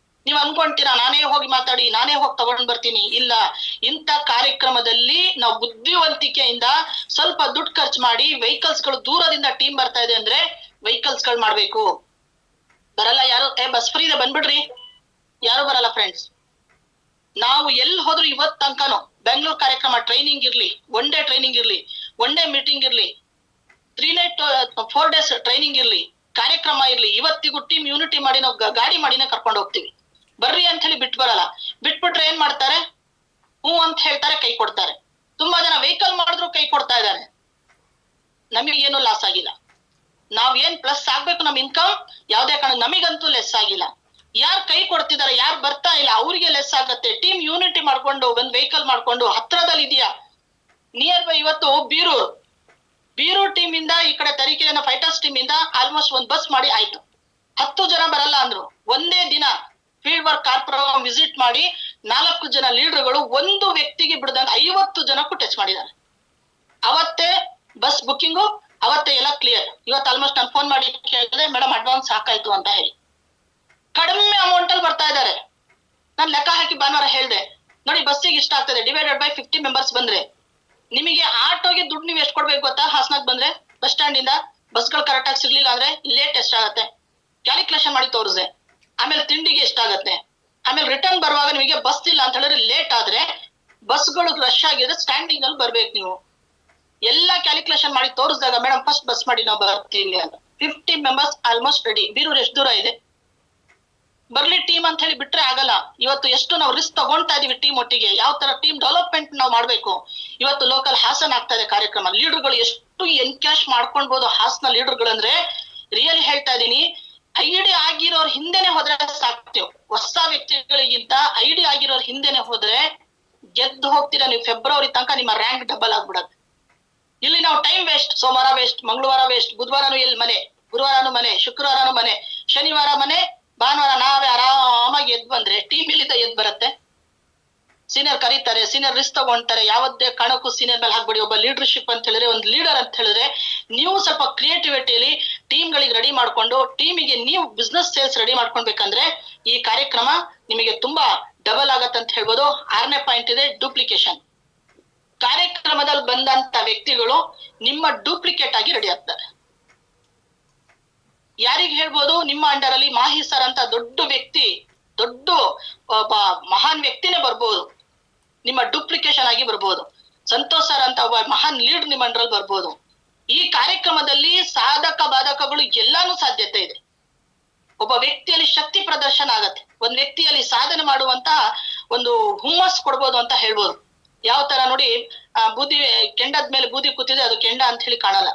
ನೀವ್ ಅನ್ಕೊಂತೀರಾ ನಾನೇ ಹೋಗಿ ಮಾತಾಡಿ ನಾನೇ ಹೋಗಿ ತಗೊಂಡ್ ಬರ್ತೀನಿ. ಇಲ್ಲ, ಇಂಥ ಕಾರ್ಯಕ್ರಮದಲ್ಲಿ ನಾವು ಬುದ್ಧಿವಂತಿಕೆಯಿಂದ ಸ್ವಲ್ಪ ದುಡ್ಡು ಖರ್ಚು ಮಾಡಿ ವೆಹಿಕಲ್ಸ್ ಗಳು ದೂರದಿಂದ ಟೀಮ್ ಬರ್ತಾ ಇದೆ ಅಂದ್ರೆ ವೆಹಿಕಲ್ಸ್ ಗಳು ಮಾಡ್ಬೇಕು. ಬರಲ್ಲ ಯಾರು, ಬಸ್ ಫ್ರೀ ಇದೆ ಬಂದ್ಬಿಡ್ರಿ, ಯಾರು ಬರಲ್ಲ ಫ್ರೆಂಡ್ಸ್. ನಾವು ಎಲ್ಲಿ ಹೋದ್ರು ಇವತ್ ತನಕನು ಬೆಂಗಳೂರು ಕಾರ್ಯಕ್ರಮ ಟ್ರೈನಿಂಗ್ ಇರ್ಲಿ, 1 ಡೇ ಟ್ರೈನಿಂಗ್ ಇರ್ಲಿ, 1 ಡೇ ಮೀಟಿಂಗ್ ಇರ್ಲಿ, 3 ನೈಟ್ 4 ಡೇಸ್ ಟ್ರೈನಿಂಗ್ ಇರ್ಲಿ, ಕಾರ್ಯಕ್ರಮ ಇರ್ಲಿ, ಇವತ್ತಿಗೂ ಟೀಮ್ ಯೂನಿಟಿ ಮಾಡಿ ನಾವು ಗಾಡಿ ಮಾಡಿನೇ ಕರ್ಕೊಂಡು ಹೋಗ್ತೀವಿ. ಬರ್ರಿ ಅಂತ ಹೇಳಿ ಬಿಟ್ಟು ಬರಲ್ಲ. ಬಿಟ್ಬಿಟ್ರೆ ಏನ್ ಮಾಡ್ತಾರೆ, ಹೂ ಅಂತ ಹೇಳ್ತಾರೆ, ಕೈ ಕೊಡ್ತಾರೆ. ತುಂಬಾ ಜನ ವೆಹಿಕಲ್ ಮಾಡಿದ್ರು ಕೈ ಕೊಡ್ತಾ ಇದ್ದಾರೆ. ನಮಗೇನು ಲಾಸ್ ಆಗಿಲ್ಲ. ನಾವ್ ಏನ್ ಪ್ಲಸ್ ಆಗ್ಬೇಕು ನಮ್ ಇನ್ಕಮ್, ಯಾವ್ದೇ ಕಾರಣ ನಮಿಗಂತೂ ಲೆಸ್ ಆಗಿಲ್ಲ. ಯಾರ್ ಕೈ ಕೊಡ್ತಿದಾರೆ, ಯಾರು ಬರ್ತಾ ಇಲ್ಲ ಅವ್ರಿಗೆ ಲೆಸ್ ಆಗತ್ತೆ. ಟೀಮ್ ಯೂನಿಟಿ ಮಾಡ್ಕೊಂಡು ಒಂದ್ ವೆಹಿಕಲ್ ಮಾಡ್ಕೊಂಡು ಹತ್ರದಲ್ಲಿ ಇದೆಯಾ ನಿಯರ್ ಬೈ. ಇವತ್ತು ಬೀರು ಟೀಮ್ ಇಂದ ಈ ಕಡೆ ತರೀಕೆರೆನ ಫೈಟರ್ಸ್ ಟೀಮ್ ಇಂದ ಆಲ್ಮೋಸ್ಟ್ ಒಂದ್ ಬಸ್ ಮಾಡಿ ಆಯ್ತು. 10 ಜನ ಬರಲ್ಲ ಅಂದ್ರು. ಒಂದೇ ದಿನ ಫೀಲ್ಡ್ ವರ್ಕ್ ಕಾರ್ ಪ್ರೋಗ್ರಾಮ್ ವಿಸಿಟ್ ಮಾಡಿ 4 ಜನ ಲೀಡರ್ಗಳು ಒಂದು ವ್ಯಕ್ತಿಗೆ ಬಿಡದಂಗ 50 ಜನಕ್ಕೂ ಟಚ್ ಮಾಡಿದ್ದಾರೆ. ಅವತ್ತೇ ಬಸ್ ಬುಕ್ಕಿಂಗು, ಅವತ್ತೇ ಎಲ್ಲ ಕ್ಲಿಯರ್. ಇವತ್ತು ಆಲ್ಮೋಸ್ಟ್ ನಾನು ಫೋನ್ ಮಾಡಿ ಕೇಳಿದೆ, ಮೇಡಮ್ ಅಡ್ವಾನ್ಸ್ ಸಾಕಾಯ್ತು ಅಂತ ಹೇಳಿ. ಕಡಿಮೆ ಅಮೌಂಟ್ ಅಲ್ಲಿ ಬರ್ತಾ ಇದ್ದಾರೆ. ನಾನು ಲೆಕ್ಕ ಹಾಕಿ ಭಾನುವಾರ ಹೇಳ್ದೆ, ನೋಡಿ ಬಸ್ಸಿಗೆ ಇಷ್ಟ ಆಗ್ತದೆ, ಡಿವೈಡೆಡ್ ಬೈ 50 ಮೆಂಬರ್ಸ್ ಬಂದ್ರೆ ನಿಮಗೆ ಆಟೋಗೆ ದುಡ್ಡು ನೀವು ಎಷ್ಟು ಕೊಡ್ಬೇಕು ಗೊತ್ತಾ? ಹಾಸನಕ್ಕೆ ಬಂದ್ರೆ ಬಸ್ ಸ್ಟ್ಯಾಂಡ್ ಇಂದ ಬಸ್ಗಳು ಕರೆಕ್ಟ್ ಆಗಿ ಸಿಗ್ಲಿಲ್ಲ ಅಂದ್ರೆ ಲೇಟ್ ಎಷ್ಟಾಗತ್ತೆ ಕ್ಯಾಲ್ಕುಲೇಷನ್ ಮಾಡಿ ತೋರಿಸ್ದೆ. ಆಮೇಲೆ ತಿಂಡಿಗೆ ಎಷ್ಟಾಗತ್ತೆ, ಆಮೇಲೆ ರಿಟರ್ನ್ ಬರುವಾಗ ನಿಮಗೆ ಬಸ್ ಇಲ್ಲ ಅಂತ ಹೇಳಿದ್ರೆ ಲೇಟ್ ಆದ್ರೆ ಬಸ್ಗಳು ರಶ್ ಆಗಿದ್ರೆ ಸ್ಟ್ಯಾಂಡಿಂಗ್ ಅಲ್ಲಿ ಬರ್ಬೇಕು. ನೀವು ಎಲ್ಲ ಕ್ಯಾಲ್ಕುಲೇಷನ್ ಮಾಡಿ ತೋರಿಸಿದಾಗ ಮೇಡಮ್ ಫಸ್ಟ್ ಬಸ್ ಮಾಡಿ ನಾವು ಬರ್ತೀವಿ ಅಂತ 50 ಮೆಂಬರ್ಸ್ ಆಲ್ಮೋಸ್ಟ್ ರೆಡಿ. ಬೀರೂರು ಎಷ್ಟು ದೂರ ಇದೆ, ಬರ್ಲಿ ಟೀಮ್ ಅಂತ ಹೇಳಿ ಬಿಟ್ರೆ ಆಗಲ್ಲ. ಇವತ್ತು ಎಷ್ಟು ನಾವು ರಿಸ್ಕ್ ತಗೊಳ್ತಾ ಇದೀವಿ ಟೀಮ್ ಒಟ್ಟಿಗೆ, ಯಾವ ತರ ಟೀಮ್ ಡೆವಲಪ್ಮೆಂಟ್ ನಾವು ಮಾಡ್ಬೇಕು. ಇವತ್ತು ಲೋಕಲ್ ಹಾಸನ್ ಆಗ್ತಾ ಇದೆ ಕಾರ್ಯಕ್ರಮ. ಲೀಡರ್ಗಳು ಎಷ್ಟು ಎನ್ಕ್ಯಾಶ್ ಮಾಡ್ಕೊಳ್ಬಹುದು ಹಾಸನ ಲೀಡರ್ಗಳು ಅಂದ್ರೆ ರಿಯಲಿ ಹೇಳ್ತಾ ಇದೀನಿ. ಐಡಿ ಆಗಿರೋರ್ ಹಿಂದೆನೆ ಹೋದ್ರೆ ಸಾಕ್ತೇವೆ. ಹೊಸ ವ್ಯಕ್ತಿಗಳಿಗಿಂತ ಐಡಿ ಆಗಿರೋರ್ ಹಿಂದೆನೆ ಹೋದ್ರೆ ಗೆದ್ದು ಹೋಗ್ತೀರಾ ನೀವು. ಫೆಬ್ರವರಿ ತನಕ ನಿಮ್ಮ ರ್ಯಾಂಕ್ ಡಬಲ್ ಆಗ್ಬಿಡತ್ತೆ. ಇಲ್ಲಿ ನಾವು ಟೈಮ್ ವೇಸ್ಟ್, ಸೋಮವಾರ ವೇಸ್ಟ್, ಮಂಗಳವಾರ ವೇಸ್ಟ್, ಬುಧವಾರನು ಎಲ್ಲಿ ಮನೆ, ಗುರುವಾರನು ಮನೆ, ಶುಕ್ರವಾರನು ಮನೆ, ಶನಿವಾರ ಮನೆ, ಭಾನುವಾರ ನಾವೇ ಆರಾಮಾಗಿ ಎದ್ ಬಂದ್ರೆ ಟೀಮ್ ಇಲ್ಲಿಂದ ಎದ್ ಬರುತ್ತೆ. ಸೀನಿಯರ್ ಕರೀತಾರೆ, ಸೀನಿಯರ್ ರಿಸ್ಕ್ ತಗೊಂತಾರೆ. ಯಾವತ್ತೇ ಕಾರಣಕ್ಕೂ ಸೀನಿಯರ್ ಮೇಲೆ ಹಾಕ್ಬಿಡಿ. ಒಬ್ಬ ಲೀಡರ್ಶಿಪ್ ಅಂತ ಹೇಳಿದ್ರೆ, ಒಂದು ಲೀಡರ್ ಅಂತ ಹೇಳಿದ್ರೆ ನೀವು ಸ್ವಲ್ಪ ಕ್ರಿಯೇಟಿವಿಟಿಯಲ್ಲಿ ಟೀಮ್ ಗಳಿಗೆ ರೆಡಿ ಮಾಡ್ಕೊಂಡು ಟೀಮಿಗೆ ನೀವು ಬಿಸ್ನೆಸ್ ಸೇಲ್ಸ್ ರೆಡಿ ಮಾಡ್ಕೊಳ್ಬೇಕಂದ್ರೆ ಈ ಕಾರ್ಯಕ್ರಮ ನಿಮಗೆ ತುಂಬಾ ಡಬಲ್ ಆಗತ್ತೆ ಅಂತ ಹೇಳ್ಬೋದು. 6ನೇ ಪಾಯಿಂಟ್ ಇದೆ ಡೂಪ್ಲಿಕೇಶನ್. ಕಾರ್ಯಕ್ರಮದಲ್ಲಿ ಬಂದಂತ ವ್ಯಕ್ತಿಗಳು ನಿಮ್ಮ ಡೂಪ್ಲಿಕೇಟ್ ಆಗಿ ರೆಡಿ ಆಗ್ತಾರೆ. ಯಾರಿಗ್ ಹೇಳ್ಬೋದು, ನಿಮ್ಮ ಅಂಡರ್ ಅಲ್ಲಿ ಮಾಹಿ ಸರ್ ಅಂತ ದೊಡ್ಡ ವ್ಯಕ್ತಿ, ದೊಡ್ಡ ಒಬ್ಬ ಮಹಾನ್ ವ್ಯಕ್ತಿನೇ ಬರ್ಬೋದು, ನಿಮ್ಮ ಡೂಪ್ಲಿಕೇಶನ್ ಆಗಿ ಬರ್ಬೋದು. ಸಂತೋಷ್ ಸರ್ ಅಂತ ಒಬ್ಬ ಮಹಾನ್ ಲೀಡ್ ನಿಮ್ಮ ಅಂಡರ್ ಅಲ್ಲಿ ಬರ್ಬೋದು. ಈ ಕಾರ್ಯಕ್ರಮದಲ್ಲಿ ಸಾಧಕ ಬಾಧಕಗಳು ಎಲ್ಲಾನು ಸಾಧ್ಯತೆ ಇದೆ. ಒಬ್ಬ ವ್ಯಕ್ತಿಯಲ್ಲಿ ಶಕ್ತಿ ಪ್ರದರ್ಶನ ಆಗತ್ತೆ. ಒಂದ್ ವ್ಯಕ್ತಿಯಲ್ಲಿ ಸಾಧನೆ ಮಾಡುವಂತ ಒಂದು ಹುಮ್ಮಸ್ ಕೊಡ್ಬೋದು ಅಂತ ಹೇಳ್ಬೋದು. ಯಾವ ತರ ನೋಡಿ, ಬೂದಿ ಕೆಂಡದ ಮೇಲೆ ಬೂದಿ ಕೂತಿದೆ, ಅದು ಕೆಂಡ ಅಂತ ಹೇಳಿ ಕಾಣಲ್ಲ,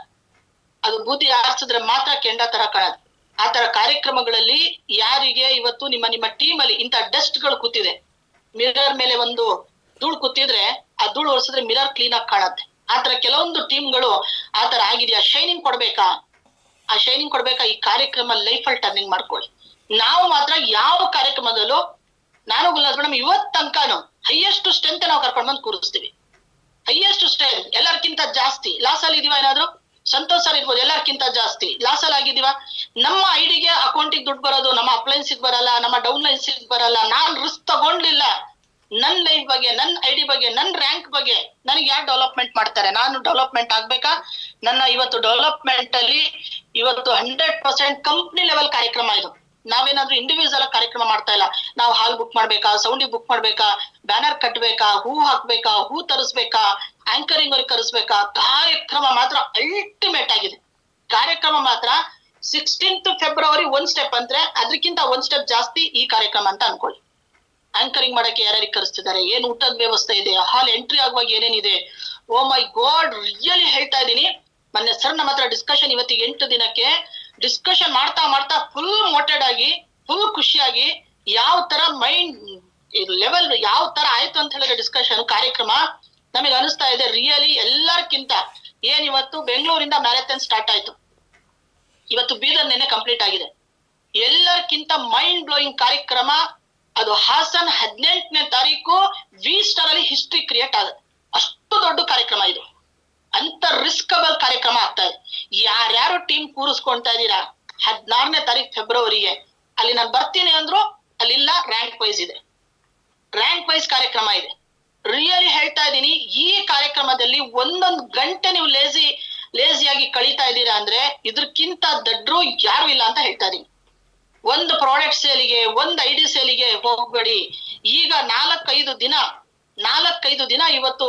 ಅದು ಬೂದಿ ಆರಿಸಿದ್ರೆ ಮಾತ್ರ ಕೆಂಡ ತರ ಕಾಣದು. ಆ ತರ ಕಾರ್ಯಕ್ರಮಗಳಲ್ಲಿ ಯಾರಿಗೆ ಇವತ್ತು ನಿಮ್ಮ ಟೀಮ್ ಅಲ್ಲಿ ಇಂತ ಡಸ್ಟ್ ಗಳು ಕೂತಿದೆ, ಮಿರರ್ ಮೇಲೆ ಒಂದು ಧೂಳು ಕೂತಿದ್ರೆ ಆ ಧೂಳು ಒರೆಸಿದ್ರೆ ಮಿರರ್ ಕ್ಲೀನ್ ಆಗಿ ಕಾಣತ್ತೆ. ಆತರ ಕೆಲವೊಂದು ಟೀಮ್ಗಳು ಆತರ ಆಗಿದೆಯಾ, ಶೈನಿಂಗ್ ಕೊಡ್ಬೇಕಾ, ಆ ಶೈನಿಂಗ್ ಕೊಡ್ಬೇಕಾ, ಈ ಕಾರ್ಯಕ್ರಮ ಲೈಫ್ ಅಲ್ಲಿ ಟರ್ನಿಂಗ್ ಮಾಡ್ಕೊಳ್ಳಿ. ನಾವು ಮಾತ್ರ ಯಾವ ಕಾರ್ಯಕ್ರಮದಲ್ಲೂ ನಾನು ಗುಲ್ನಾಸ್ ಮೇಡಮ್ ಇವತ್ ತನಕನು ಹೈಯೆಸ್ಟ್ ಸ್ಟ್ರೆಂತ್ ನಾವು ಕರ್ಕೊಂಡ್ ಬಂದು ಕೂರಿಸ್ತೀವಿ. ಹೈಯೆಸ್ಟ್ ಸ್ಟ್ರೆಂತ್ ಎಲ್ಲರಿಗಿಂತ ಜಾಸ್ತಿ ಲಾಸ್ ಅಲ್ಲಿ ಇದೀವ ಏನಾದ್ರು, ಸಂತೋಷ್ ಸರ್ ಇರ್ಬೋದು, ಎಲ್ಲರಿಗಿಂತ ಜಾಸ್ತಿ ಲಾಸ್ ಅಲ್ಲಿ ಆಗಿದೀವ. ನಮ್ಮ ಐಡಿಗೆ ಅಕೌಂಟಿಗೆ ದುಡ್ಡು ಬರೋದು, ನಮ್ಮ ಅಪ್ಲೈನ್ಸ್ ಬರಲ್ಲ, ನಮ್ಮ ಡೌನ್ ಲೈನ್ಸ್ ಬರಲ್ಲ. ನಾನ್ ರಿಸ್ಕ್ ತಗೊಂಡ್ಲಿಲ್ಲ. ನನ್ ಲೈಫ್ ಬಗ್ಗೆ, ನನ್ ಐಡಿ ಬಗ್ಗೆ, ನನ್ ರ್ಯಾಂಕ್ ಬಗ್ಗೆ ನನಗೆ ಯಾರು ಡೆವಲಪ್ಮೆಂಟ್ ಮಾಡ್ತಾರೆ, ನಾನು ಡೆವಲಪ್ಮೆಂಟ್ ಆಗ್ಬೇಕಾ. ನನ್ನ ಇವತ್ತು ಡೆವಲಪ್ಮೆಂಟ್ ಅಲ್ಲಿ ಇವತ್ತು 100% ಕಂಪ್ನಿ ಲೆವೆಲ್ ಕಾರ್ಯಕ್ರಮ ಇದು. ನಾವೇನಾದ್ರೂ ಇಂಡಿವಿಜುವಲ್ ಕಾರ್ಯಕ್ರಮ ಮಾಡ್ತಾ ಇಲ್ಲ. ನಾವು ಹಾಲ್ ಬುಕ್ ಮಾಡ್ಬೇಕಾ, ಸೌಂಡಿ ಬುಕ್ ಮಾಡ್ಬೇಕಾ, ಬ್ಯಾನರ್ ಕಟ್ಬೇಕಾ, ಹೂ ಹಾಕ್ಬೇಕಾ, ಹೂ ತರಿಸ್ಬೇಕಾ, ಆಂಕರಿಂಗ್ ಅವ್ರಿಗೆ ಕರೆಸ್ಬೇಕಾ. ಕಾರ್ಯಕ್ರಮ ಮಾತ್ರ ಅಲ್ಟಿಮೇಟ್ ಆಗಿದೆ. ಕಾರ್ಯಕ್ರಮ ಮಾತ್ರ 16th ಫೆಬ್ರವರಿ ಒಂದ್ ಸ್ಟೆಪ್ ಅಂದ್ರೆ ಅದಕ್ಕಿಂತ ಒಂದ್ ಸ್ಟೆಪ್ ಜಾಸ್ತಿ ಈ ಕಾರ್ಯಕ್ರಮ ಅಂತ ಅನ್ಕೊಳ್ಳಿ. ಆಂಕರಿಂಗ್ ಮಾಡಕ್ಕೆ ಯಾರ್ಯಾರಿಗೆ ಕರೆಸ್ತಿದ್ದಾರೆ, ಏನ್ ಊಟದ ವ್ಯವಸ್ಥೆ ಇದೆ, ಹಾಲ್ ಎಂಟ್ರಿ ಆಗುವಾಗ ಏನೇನಿದೆ, ಓ ಮೈ ಗಾಡ್ ರಿಯಲಿ ಹೇಳ್ತಾ ಇದೀನಿ. ಮೊನ್ನೆ ಸರ್ ನಮ್ಮ ಹತ್ರ ಡಿಸ್ಕಷನ್ ಇವತ್ತಿಗೆ 8 ದಿನಕ್ಕೆ ಡಿಸ್ಕಷನ್ ಮಾಡ್ತಾ ಮಾಡ್ತಾ ಫುಲ್ ಮೋಟೆಡ್ ಆಗಿ, ಫುಲ್ ಖುಷಿಯಾಗಿ, ಯಾವ ತರ ಮೈಂಡ್ ಲೆವೆಲ್ ಯಾವ ತರ ಆಯ್ತು ಅಂತ ಹೇಳಿದ್ರೆ ಡಿಸ್ಕಷನ್ ಕಾರ್ಯಕ್ರಮ ನಮಗೆ ಅನಿಸ್ತಾ ಇದೆ ರಿಯಲಿ ಎಲ್ಲರಿಗಿಂತ. ಏನ್ ಇವತ್ತು ಬೆಂಗಳೂರಿಂದ ಮ್ಯಾರಥಾನ್ ಸ್ಟಾರ್ಟ್ ಆಯ್ತು, ಇವತ್ತು ಬೀದರ್ ನೆನ್ನೆ ಕಂಪ್ಲೀಟ್ ಆಗಿದೆ. ಎಲ್ಲರಿಗಿಂತ ಮೈಂಡ್ ಬ್ಲೋಯಿಂಗ್ ಕಾರ್ಯಕ್ರಮ ಅದು ಹಾಸನ್ 18ನೇ ತಾರೀಕು ವಿ ಸ್ಟಾರ್ ಅಲ್ಲಿ ಹಿಸ್ಟ್ರಿ ಕ್ರಿಯೇಟ್ ಆಗುತ್ತೆ. ಅಷ್ಟು ದೊಡ್ಡ ಕಾರ್ಯಕ್ರಮ ಇದು, ಅಂತ ರಿಸ್ಕಬಲ್ ಕಾರ್ಯಕ್ರಮ ಆಗ್ತಾ ಇದೆ. ಯಾರ್ಯಾರು ಟೀಮ್ ಕೂರಿಸ್ಕೊಂತಾ ಇದೀರಾ 16ನೇ ತಾರೀಕು ಫೆಬ್ರವರಿಗೆ ಅಲ್ಲಿ ನಾನು ಬರ್ತೀನಿ ಅಂದ್ರು ಅಲ್ಲಿಲ್ಲ, ರ್ಯಾಂಕ್ ವೈಸ್ ಇದೆ, ರ್ಯಾಂಕ್ ವೈಸ್ ಕಾರ್ಯಕ್ರಮ ಇದೆ. ರಿಯಲಿ ಹೇಳ್ತಾ ಇದ್ದೀನಿ, ಈ ಕಾರ್ಯಕ್ರಮದಲ್ಲಿ ಒಂದೊಂದು ಗಂಟೆ ನೀವು ಲೇಸಿಯಾಗಿ ಕಳೀತಾ ಇದ್ದೀರಾ ಅಂದ್ರೆ ಇದಕ್ಕಿಂತ ದಡ್ರು ಯಾರು ಇಲ್ಲ ಅಂತ ಹೇಳ್ತಾ ಇದೀನಿ. ಒಂದು ಪ್ರಾಡಕ್ಟ್ ಸೇಲಿಗೆ, ಒಂದು ಐಡಿ ಸೇಲಿಗೆ ಹೋಗ್ಬೇಡಿ. ಈಗ 4-5 ದಿನ ಇವತ್ತು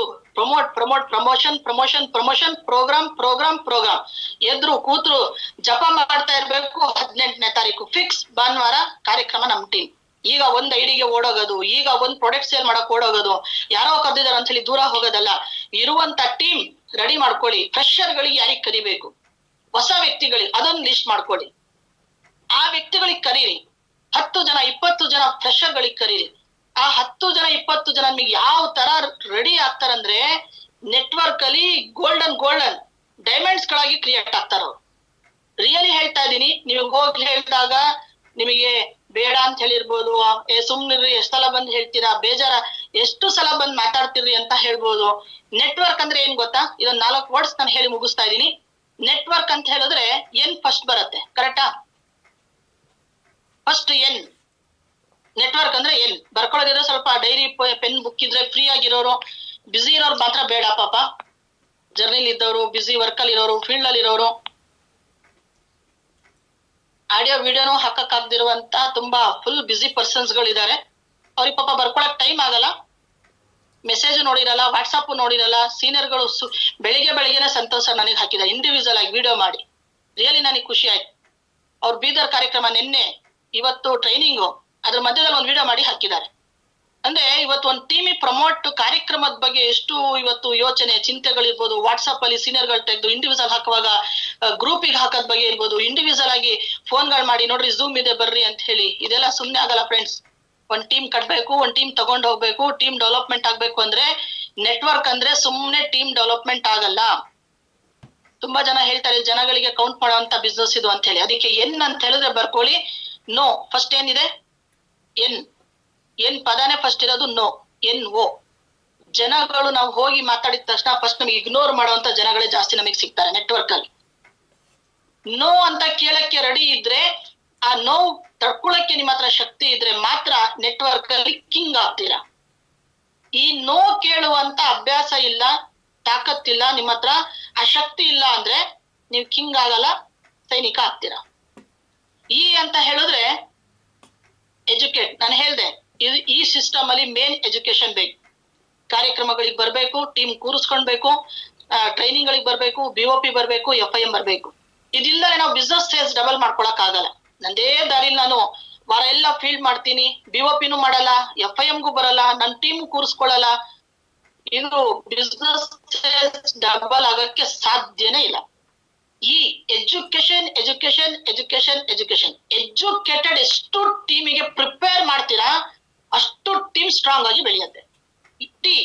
ಪ್ರಮೋಷನ್ ಪ್ರೋಗ್ರಾಮ್ ಎದ್ರು ಕೂತ್ರು ಜಪ ಮಾಡ್ತಾ ಇರ್ಬೇಕು. 18ನೇ ತಾರೀಕು ಫಿಕ್ಸ್ ಭಾನುವಾರ ಕಾರ್ಯಕ್ರಮ ನಮ್ ಟೀಮ್. ಈಗ ಒಂದ್ ಐಡಿಗೆ ಓಡೋಗೋದು, ಈಗ ಒಂದ್ ಪ್ರಾಡಕ್ಟ್ ಸೇಲ್ ಮಾಡಕ್ ಓಡೋಗೋದು, ಯಾರೋ ಕರೆದಿದಾರ ಅಂತ ಹೇಳಿ ದೂರ ಹೋಗೋದಲ್ಲ. ಇರುವಂತ ಟೀಮ್ ರೆಡಿ ಮಾಡ್ಕೊಳ್ಳಿ. ಫ್ರೆಶರ್ ಗಳಿಗೆ ಯಾರಿಗೆ ಕರಿಬೇಕು, ಹೊಸ ವ್ಯಕ್ತಿಗಳಿಗೆ ಅದೊಂದು ಲಿಸ್ಟ್ ಮಾಡ್ಕೊಳ್ಳಿ. ಆ ವ್ಯಕ್ತಿಗಳಿಗೆ ಕರೀರಿ. 10 ಜನ 20 ಜನ ಫ್ರೆಶರ್ ಗಳಿಗೆ ಕರೀರಿ. ಆ 10 ಜನ 20 ಜನ ನಿಮಗೆ ಯಾವ ತರ ರೆಡಿ ಆಗ್ತಾರಂದ್ರೆ ನೆಟ್ವರ್ಕ್ ಅಲ್ಲಿ ಗೋಲ್ಡನ್ ಡೈಮಂಡ್ಸ್ ಗಳಾಗಿ ಕ್ರಿಯೇಟ್ ಆಗ್ತಾರ ಅವ್ರು. ರಿಯಲಿ ಹೇಳ್ತಾ ಇದೀನಿ. ನೀವು ಹೋಗಿ ಹೇಳಿದಾಗ ನಿಮಗೆ ಬೇಡ ಅಂತ ಹೇಳಿರ್ಬೋದು, ಸುಮ್ನಿರ್ರಿ, ಎಷ್ಟ್ ಸಲ ಬಂದ್ ಹೇಳ್ತೀರಾ, ಬೇಜಾರ, ಎಷ್ಟು ಸಲ ಬಂದ್ ಮಾತಾಡ್ತಿರ್ರಿ ಅಂತ ಹೇಳ್ಬೋದು. ನೆಟ್ವರ್ಕ್ ಅಂದ್ರೆ ಏನ್ ಗೊತ್ತಾ, ಇದೊಂದ್ 4 ವರ್ಡ್ಸ್ ನಾನು ಹೇಳಿ ಮುಗಿಸ್ತಾ ಇದೀನಿ. ನೆಟ್ವರ್ಕ್ ಅಂತ ಹೇಳಿದ್ರೆ ಏನ್ ಫಸ್ಟ್ ಬರುತ್ತೆ, ಕರೆಕ್ಟಾ? First N. ನೆಟ್ವರ್ಕ್ ಅಂದ್ರೆ ಎನ್. ಬರ್ಕೊಳ್ಳೋದಿದ್ರೆ ಸ್ವಲ್ಪ ಡೈರಿ ಪೆನ್ ಬುಕ್ ಇದ್ರೆ ಫ್ರೀ ಆಗಿರೋರು, ಬಿಸಿ ಇರೋರು ಮಾತ್ರ ಬೇಡ ಪಾಪ. ಜರ್ನಿಲ್ ಇದ್ದವರು, ಬಿಸಿ ವರ್ಕ್ ಅಲ್ಲಿ ಇರೋರು, ಫೀಲ್ಡ್ ಅಲ್ಲಿ ಇರೋರು, ಆಡಿಯೋ ವಿಡಿಯೋನು ಹಾಕಕ್ ಆಗದಿರುವಂತ ತುಂಬಾ ಫುಲ್ ಬಿಸಿ ಪರ್ಸನ್ಸ್ ಗಳು ಇದಾರೆ. ಅವ್ರಿಗೆ ಪಾಪ ಬರ್ಕೊಳಕ್ ಟೈಮ್ ಆಗಲ್ಲ, ಮೆಸೇಜ್ ನೋಡಿರಲ್ಲ, ವಾಟ್ಸಪ್ ನೋಡಿರಲ್ಲ. ಸೀನಿಯರ್ ಗಳು ಬೆಳಿಗ್ಗೆನೆ ಸಂತೋಷ ನನಗೆ ಹಾಕಿದ ಇಂಡಿವಿಜುವಲ್ ಆಗಿ ವಿಡಿಯೋ ಮಾಡಿ. ರಿಯಲಿ ನನಗೆ ಖುಷಿ ಆಯ್ತು. ಅವ್ರ ಬೀದರ್ ಕಾರ್ಯಕ್ರಮ ನಿನ್ನೆ, ಇವತ್ತು ಟ್ರೈನಿಂಗು, ಅದ್ರ ಮಧ್ಯದಲ್ಲಿ ಒಂದು ವಿಡಿಯೋ ಮಾಡಿ ಹಾಕಿದ್ದಾರೆ. ಅಂದ್ರೆ ಇವತ್ತು ಒಂದು ಟೀಮಿ ಪ್ರಮೋಟ್ ಕಾರ್ಯಕ್ರಮದ ಬಗ್ಗೆ ಎಷ್ಟು ಇವತ್ತು ಯೋಚನೆ ಚಿಂತೆಗಳಿರ್ಬೋದು. ವಾಟ್ಸಪ್ ಅಲ್ಲಿ ಸೀನಿಯರ್ ಗಳು ತೆಗೆದು ಇಂಡಿವಿಜುವಲ್ ಹಾಕುವಾಗ ಗ್ರೂಪಿಗೆ ಹಾಕೋದ್ ಬಗ್ಗೆ ಇರ್ಬೋದು, ಇಂಡಿವಿಜುವಲ್ ಆಗಿ ಫೋನ್ಗಳು ಮಾಡಿ ನೋಡ್ರಿ ಝೂಮ್ ಇದೆ ಬರ್ರಿ ಅಂತ ಹೇಳಿ. ಇದೆಲ್ಲ ಸುಮ್ನೆ ಆಗಲ್ಲ ಫ್ರೆಂಡ್ಸ್. ಒಂದ್ ಟೀಮ್ ಕಟ್ಬೇಕು, ಒಂದ್ ಟೀಮ್ ತಗೊಂಡ್ ಹೋಗ್ಬೇಕು, ಟೀಮ್ ಡೆವಲಪ್ಮೆಂಟ್ ಆಗ್ಬೇಕು ಅಂದ್ರೆ ನೆಟ್ವರ್ಕ್ ಅಂದ್ರೆ ಸುಮ್ನೆ ಟೀಮ್ ಡೆವಲಪ್ಮೆಂಟ್ ಆಗಲ್ಲ. ತುಂಬಾ ಜನ ಹೇಳ್ತಾರೆ ಜನಗಳಿಗೆ ಕೌಂಟ್ ಮಾಡುವಂತ ಬಿಸ್ನೆಸ್ ಇದು ಅಂತ ಹೇಳಿ. ಅದಕ್ಕೆ ಎನ್ ಅಂತ ಹೇಳಿದ್ರೆ ಬರ್ಕೊಳ್ಳಿ. ನೋ ಫಸ್ಟ್ ಏನಿದೆ, ಎನ್ ಪದಾನೇ ಫಸ್ಟ್ ಇರೋದು. No, NO. ಜನಗಳು ನಾವು ಹೋಗಿ ಮಾತಾಡಿದ ತಕ್ಷಣ ಫಸ್ಟ್ ನಮಗೆ ಇಗ್ನೋರ್ ಮಾಡುವಂತ ಜನಗಳೇ ಜಾಸ್ತಿ ನಮಗೆ ಸಿಗ್ತಾರೆ ನೆಟ್ವರ್ಕ್ ಅಲ್ಲಿ. ನೋ ಅಂತ ಕೇಳಕ್ಕೆ ರೆಡಿ ಇದ್ರೆ, ಆ ನೋವು ತಡ್ಕೊಳಕ್ಕೆ ನಿಮ್ಮ ಹತ್ರ ಶಕ್ತಿ ಇದ್ರೆ ಮಾತ್ರ ನೆಟ್ವರ್ಕ್ ಅಲ್ಲಿ ಕಿಂಗ್ ಆಗ್ತೀರಾ. ಈ ನೋ ಕೇಳುವಂತ ಅಭ್ಯಾಸ ಇಲ್ಲ, ತಾಕತ್ತಿಲ್ಲ ನಿಮ್ಮ ಹತ್ರ, ಆ ಶಕ್ತಿ ಇಲ್ಲ ಅಂದ್ರೆ ನೀವು ಕಿಂಗ್ ಆಗಲ್ಲ, ಸೈನಿಕ ಆಗ್ತೀರಾ. ಈ ಅಂತ ಹೇಳಿದ್ರೆ ಎಜುಕೇಟ್. ನಾನು ಹೇಳ್ದೆ ಈ ಸಿಸ್ಟಮ್ ಅಲ್ಲಿ ಮೇನ್ ಎಜುಕೇಶನ್ ಬೇಕು. ಕಾರ್ಯಕ್ರಮಗಳಿಗೆ ಬರ್ಬೇಕು, ಟೀಮ್ ಕೂರಿಸ್ಕೊಳ್ಬೇಕು, ಟ್ರೈನಿಂಗ್ ಗಳಿಗೆ ಬರ್ಬೇಕು, BOP ಬರ್ಬೇಕು, FIM ಬರ್ಬೇಕು. ಇದಿಲ್ಲದೆ ನಾವು ಬಿಸ್ನೆಸ್ ಸೇಲ್ಸ್ ಡಬಲ್ ಮಾಡ್ಕೊಳಕ್ ಆಗಲ್ಲ. ನಂದೇ ದಾರಿಲಿ ನಾನು ವಾರ ಎಲ್ಲ ಫೀಲ್ಡ್ ಮಾಡ್ತೀನಿ, BOPನೂ ಮಾಡಲ್ಲ, FIMಗೂ ಬರಲ್ಲ, ನನ್ನ ಟೀಮ್ ಕೂರಿಸ್ಕೊಳ್ಳಲ್ಲ. ಇದು ಬಿಸ್ನೆಸ್ ಡಬಲ್ ಆಗಕ್ಕೆ ಸಾಧ್ಯನೇ ಇಲ್ಲ. ಈ education education education education educated ಎಷ್ಟು ಟೀಮಿಗೆ ಪ್ರಿಪೇರ್ ಮಾಡ್ತೀರಾ ಅಷ್ಟು ಟೀಮ್ ಸ್ಟ್ರಾಂಗ್ ಆಗಿ ಬೆಳೆಯುತ್ತೆ. ಟಿ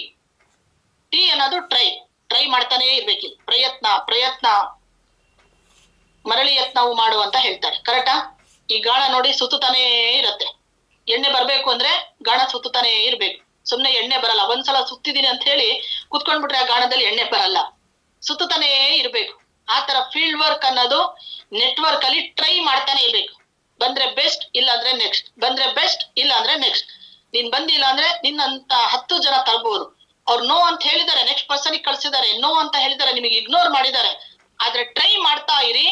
ಟಿ ಅನ್ನೋದು ಟ್ರೈ ಮಾಡ್ತಾನೆ ಇರ್ಬೇಕಿಲ್ಲ. ಪ್ರಯತ್ನ ಪ್ರಯತ್ನ ಮರಳಿ ಯತ್ನವು ಮಾಡು ಅಂತ ಹೇಳ್ತಾರೆ, ಕರೆಕ್ಟಾ? ಈ ಗಾಣ ನೋಡಿ ಸುತ್ತಾನೇ ಇರತ್ತೆ. ಎಣ್ಣೆ ಬರ್ಬೇಕು ಅಂದ್ರೆ ಗಾಣ ಸುತ್ತಾನೇ ಇರ್ಬೇಕು. ಸುಮ್ನೆ ಎಣ್ಣೆ ಬರಲ್ಲ. ಒಂದ್ಸಲ ಸುತ್ತಿದೀನಿ ಅಂತ ಹೇಳಿ ಕುತ್ಕೊಂಡ್ಬಿಟ್ರೆ ಆ ಗಾಣದಲ್ಲಿ ಎಣ್ಣೆ ಬರಲ್ಲ, ಸುತ್ತಾನೇ ಇರ್ಬೇಕು. ಆ ತರ ಫೀಲ್ಡ್ ವರ್ಕ್ ಅನ್ನೋದು ನೆಟ್ವರ್ಕ್ ಅಲ್ಲಿ ಟ್ರೈ ಮಾಡ್ತಾನೆ ಇರ್ಬೇಕು. ಬಂದ್ರೆ ಬೆಸ್ಟ್, ಇಲ್ಲ ಅಂದ್ರೆ ನೆಕ್ಸ್ಟ್, ಬಂದ್ರೆ ಬೆಸ್ಟ್, ಇಲ್ಲ ಅಂದ್ರೆ ನೆಕ್ಸ್ಟ್. ನೀನ್ ಬಂದಿಲ್ಲ ಅಂದ್ರೆ ನಿನ್ನಂತ 10 ಜನ ತರ್ಬೋದು. ಅವ್ರು ನೋ ಅಂತ ಹೇಳಿದಾರೆ, ನೆಕ್ಸ್ಟ್ ಪರ್ಸನ್ ಕಳ್ಸಿದಾರೆ, ನೋ ಅಂತ ಹೇಳಿದಾರೆ, ನಿಮಗೆ ಇಗ್ನೋರ್ ಮಾಡಿದ್ದಾರೆ. ಆದ್ರೆ ಟ್ರೈ ಮಾಡ್ತಾ ಇರಿ.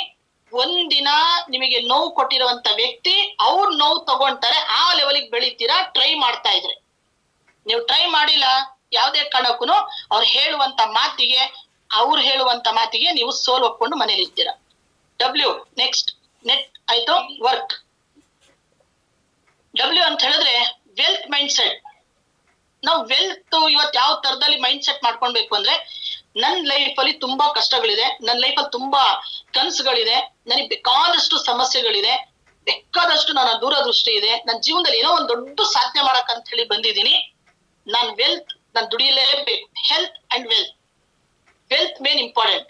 ಒಂದಿನ ನಿಮಗೆ ನೋವು ಕೊಟ್ಟಿರುವಂತ ವ್ಯಕ್ತಿ ಅವ್ರು ನೋವು ತಗೊಂತಾರೆ, ಆ ಲೆವೆಲ್ಗೆ ಬೆಳಿತೀರಾ ಟ್ರೈ ಮಾಡ್ತಾ ಇದ್ರೆ. ನೀವು ಟ್ರೈ ಮಾಡಿಲ್ಲ, ಯಾವ್ದೇ ಕಾರಣಕ್ಕೂ ಅವ್ರು ಹೇಳುವಂತ ಮಾತಿಗೆ ನೀವು ಸೋಲ್ ಒಪ್ಕೊಂಡು ಮನೇಲಿ ಇರ್ತೀರಾ. ನೆಕ್ಸ್ಟ್ ನೆಟ್ ಆಯ್ತು. ವರ್ಕ್. ಅಂತ ಹೇಳಿದ್ರೆ ವೆಲ್ತ್ ಮೈಂಡ್ ಸೆಟ್. ನಾವು ವೆಲ್ತ್ ಇವತ್ತು ಯಾವ ತರದಲ್ಲಿ ಮೈಂಡ್ ಸೆಟ್ ಮಾಡ್ಕೊಳ್ಬೇಕು ಅಂದ್ರೆ, ನನ್ ಲೈಫ್ ಅಲ್ಲಿ ತುಂಬಾ ಕಷ್ಟಗಳಿದೆ, ನನ್ನ ಲೈಫ್ ಅಲ್ಲಿ ತುಂಬಾ ಕನಸುಗಳಿದೆ, ನನಗೆ ಬೇಕಾದಷ್ಟು ಸಮಸ್ಯೆಗಳಿದೆ, ಬೇಕಾದಷ್ಟು ನನ್ನ ದೂರದೃಷ್ಟಿ ಇದೆ, ನನ್ನ ಜೀವನದಲ್ಲಿ ಏನೋ ಒಂದು ದೊಡ್ಡ ಸಾಧನೆ ಮಾಡಕ್ ಅಂತ ಹೇಳಿ ಬಂದಿದ್ದೀನಿ. ನಾನ್ ದುಡಿಯಲೇಬೇಕು. Health and wealth main important.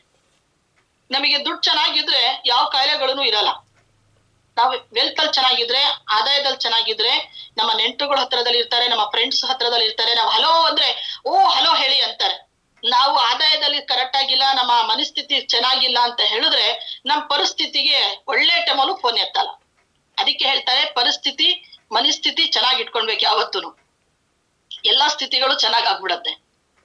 ನಮಗೆ ದುಡ್ಡು ಚೆನ್ನಾಗಿದ್ರೆ ಯಾವ ಕಾಯಿಲೆಗಳೂ ಇರಲ್ಲ. ನಾವು ವೆಲ್ತ್ ಅಲ್ಲಿ ಚೆನ್ನಾಗಿದ್ರೆ, ಆದಾಯದಲ್ಲಿ ಚೆನ್ನಾಗಿದ್ರೆ, ನಮ್ಮ ನೆಂಟರುಗಳ ಹತ್ರದಲ್ಲಿ ಇರ್ತಾರೆ, ನಮ್ಮ ಫ್ರೆಂಡ್ಸ್ ಹತ್ರದಲ್ಲಿ ಇರ್ತಾರೆ. ನಾವು ಹಲೋ ಅಂದ್ರೆ ಹಲೋ ಹೇಳಿ ಅಂತಾರೆ. ನಾವು ಆದಾಯದಲ್ಲಿ ಕರೆಕ್ಟ್ ಆಗಿಲ್ಲ, ನಮ್ಮ ಮನಸ್ಥಿತಿ ಚೆನ್ನಾಗಿಲ್ಲ ಅಂತ ಹೇಳಿದ್ರೆ ನಮ್ಮ ಪರಿಸ್ಥಿತಿಗೆ ಒಳ್ಳೆ ಟೈಮಲ್ಲೂ ಫೋನ್ ಎತ್ತಲ್ಲ. ಅದಕ್ಕೆ ಹೇಳ್ತಾರೆ ಮನಸ್ಥಿತಿ ಚೆನ್ನಾಗಿ ಇಟ್ಕೊಳ್ಬೇಕು. ಯಾವತ್ತೂ ಎಲ್ಲಾ ಸ್ಥಿತಿಗಳು ಚೆನ್ನಾಗ್ ಆಗ್ಬಿಡತ್ತೆ.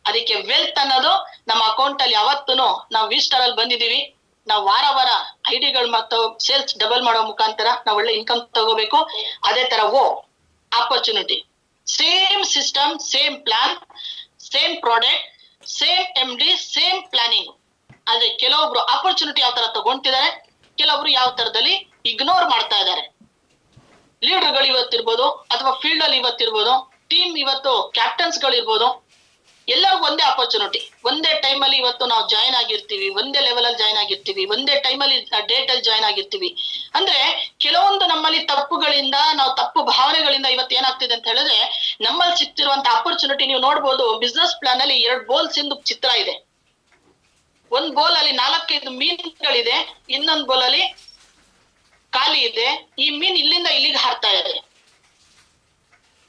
ಅದಕ್ಕೆ ವೆಲ್ತ್ ಅನ್ನೋದು ನಮ್ಮ ಅಕೌಂಟ್ ಅಲ್ಲಿ ಯಾವತ್ತೂ ನಾವು ವಿಸ್ಟಾರ್ ಅಲ್ಲಿ ಬಂದಿದೀವಿ. ನಾವು ವಾರ ಐಡಿಗಳು ಮತ್ತು ಸೇಲ್ಸ್ ಡಬಲ್ ಮಾಡೋ ಮುಖಾಂತರ ನಾವು ಒಳ್ಳೆ ಇನ್ಕಮ್ ತಗೋಬೇಕು. ಅದೇ ತರ opportunity, same system, same plan, same product, same MD, same planning. ಆದ್ರೆ ಕೆಲವೊಬ್ರು ಆಪರ್ಚುನಿಟಿ ಯಾವ ತರ ತಗೊಂತಿದ್ದಾರೆ, ಕೆಲವೊಬ್ರು ಯಾವ ತರದಲ್ಲಿ ಇಗ್ನೋರ್ ಮಾಡ್ತಾ ಇದ್ದಾರೆ. ಲೀಡರ್ಗಳು ಇವತ್ತಿರ್ಬೋದು, ಅಥವಾ ಫೀಲ್ಡ್ ಅಲ್ಲಿ ಇವತ್ತಿರ್ಬೋದು, ಟೀಮ್ ಇವತ್ತು ಕ್ಯಾಪ್ಟನ್ಸ್ ಗಳಿರ್ಬೋದು, ಎಲ್ಲರಿಗೂ ಒಂದೇ ಆಪರ್ಚುನಿಟಿ. ಒಂದೇ ಟೈಮ್ ಅಲ್ಲಿ ಇವತ್ತು ನಾವು ಜಾಯ್ನ್ ಆಗಿರ್ತೀವಿ, ಒಂದೇ ಲೆವೆಲ್ ಅಲ್ಲಿ ಜಾಯ್ನ್ ಆಗಿರ್ತೀವಿ, ಒಂದೇ ಟೈಮ್ ಅಲ್ಲಿ ಡೇಟ್ ಅಲ್ಲಿ ಜಾಯ್ನ್ ಆಗಿರ್ತೀವಿ. ಅಂದ್ರೆ ಕೆಲವೊಂದು ನಮ್ಮಲ್ಲಿ ತಪ್ಪುಗಳಿಂದ, ನಾವು ತಪ್ಪು ಭಾವನೆಗಳಿಂದ ಇವತ್ತು ಏನಾಗ್ತಿದೆ ಅಂತ ಹೇಳಿದ್ರೆ, ನಮ್ಮಲ್ಲಿ ಸಿಗ್ತಿರುವಂತ ಆಪರ್ಚುನಿಟಿ ನೀವು ನೋಡ್ಬೋದು. ಬಿಸ್ನೆಸ್ ಪ್ಲಾನ್ ಅಲ್ಲಿ 2 ಬೋಲ್ಸ್ ಇಂದು ಚಿತ್ರ ಇದೆ. ಒಂದ್ ಬೋಲ್ ಅಲ್ಲಿ 4-5 ಮೀನುಗಳಿದೆ, ಇನ್ನೊಂದ್ ಬೋಲ್ ಅಲ್ಲಿ ಖಾಲಿ ಇದೆ. ಈ ಮೀನ್ ಇಲ್ಲಿಂದ ಇಲ್ಲಿಗೆ ಹಾರ್ತಾ ಇದೆ.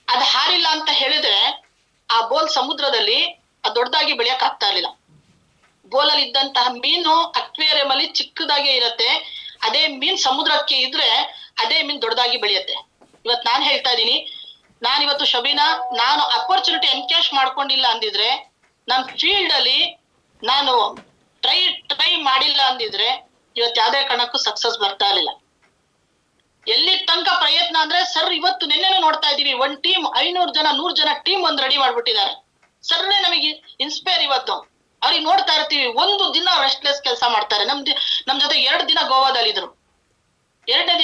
ಅದು ಹಾರಿಲ್ಲ ಅಂತ ಹೇಳಿದ್ರೆ ಆ ಬೋಲ್ ಸಮುದ್ರದಲ್ಲಿ ದೊಡ್ಡದಾಗಿ ಬೆಳೆಯಕ್ ಆಗ್ತಾ ಇರ್ಲಿಲ್ಲ. ಬೋಲ್ ಅಲ್ಲಿ ಇದ್ದಂತಹ ಮೀನು ಅಕ್ವೇರಿಯಂ ಅಲ್ಲಿ ಚಿಕ್ಕದಾಗೆ ಇರತ್ತೆ. ಅದೇ ಮೀನ್ ಸಮುದ್ರಕ್ಕೆ ಇದ್ರೆ ಅದೇ ಮೀನ್ ದೊಡ್ಡದಾಗಿ ಬೆಳೆಯುತ್ತೆ. ಇವತ್ ನಾನ್ ಹೇಳ್ತಾ ಇದೀನಿ, ನಾನಿವತ್ತು ಶಬೀನಾ, ನಾನು ಅಪರ್ಚುನಿಟಿ ಎನ್ಕ್ಯಾಶ್ ಮಾಡ್ಕೊಂಡಿಲ್ಲ ಅಂದಿದ್ರೆ, ನಾನ್ ಫೀಲ್ಡ್ ಅಲ್ಲಿ ನಾನು ಟ್ರೈ ಮಾಡಿಲ್ಲ ಅಂದಿದ್ರೆ ಇವತ್ತು ಯಾವ್ದೇ ಕಾರಣಕ್ಕೂ ಸಕ್ಸಸ್ ಬರ್ತಾ ಇರ್ಲಿಲ್ಲ. ಎಲ್ಲಿ ತನಕ ಪ್ರಯತ್ನ ಅಂದ್ರೆ ಸರ್, ಇವತ್ತು ನಿನ್ನೆನೂ ನೋಡ್ತಾ ಇದೀವಿ, ಒಂದ್ ಟೀಮ್ 500 ಜನ 100 ಜನ ಟೀಮ್ ಒಂದ್ ರೆಡಿ ಮಾಡ್ಬಿಟ್ಟಿದ್ದಾರೆ. ಸರ್ನೇ ನಮಗೆ ಇನ್ಸ್ಪೈರ್. ಇವತ್ತು ಅವ್ರಿಗೆ ನೋಡ್ತಾ ಇರ್ತೀವಿ, ಒಂದು ದಿನ ರೆಸ್ಟ್ಲೆಸ್ ಕೆಲಸ ಮಾಡ್ತಾರೆ. ನಮ್ ಜೊತೆ 2 ದಿನ ಗೋವಾದಲ್ಲಿ ಇದ್ರು. 2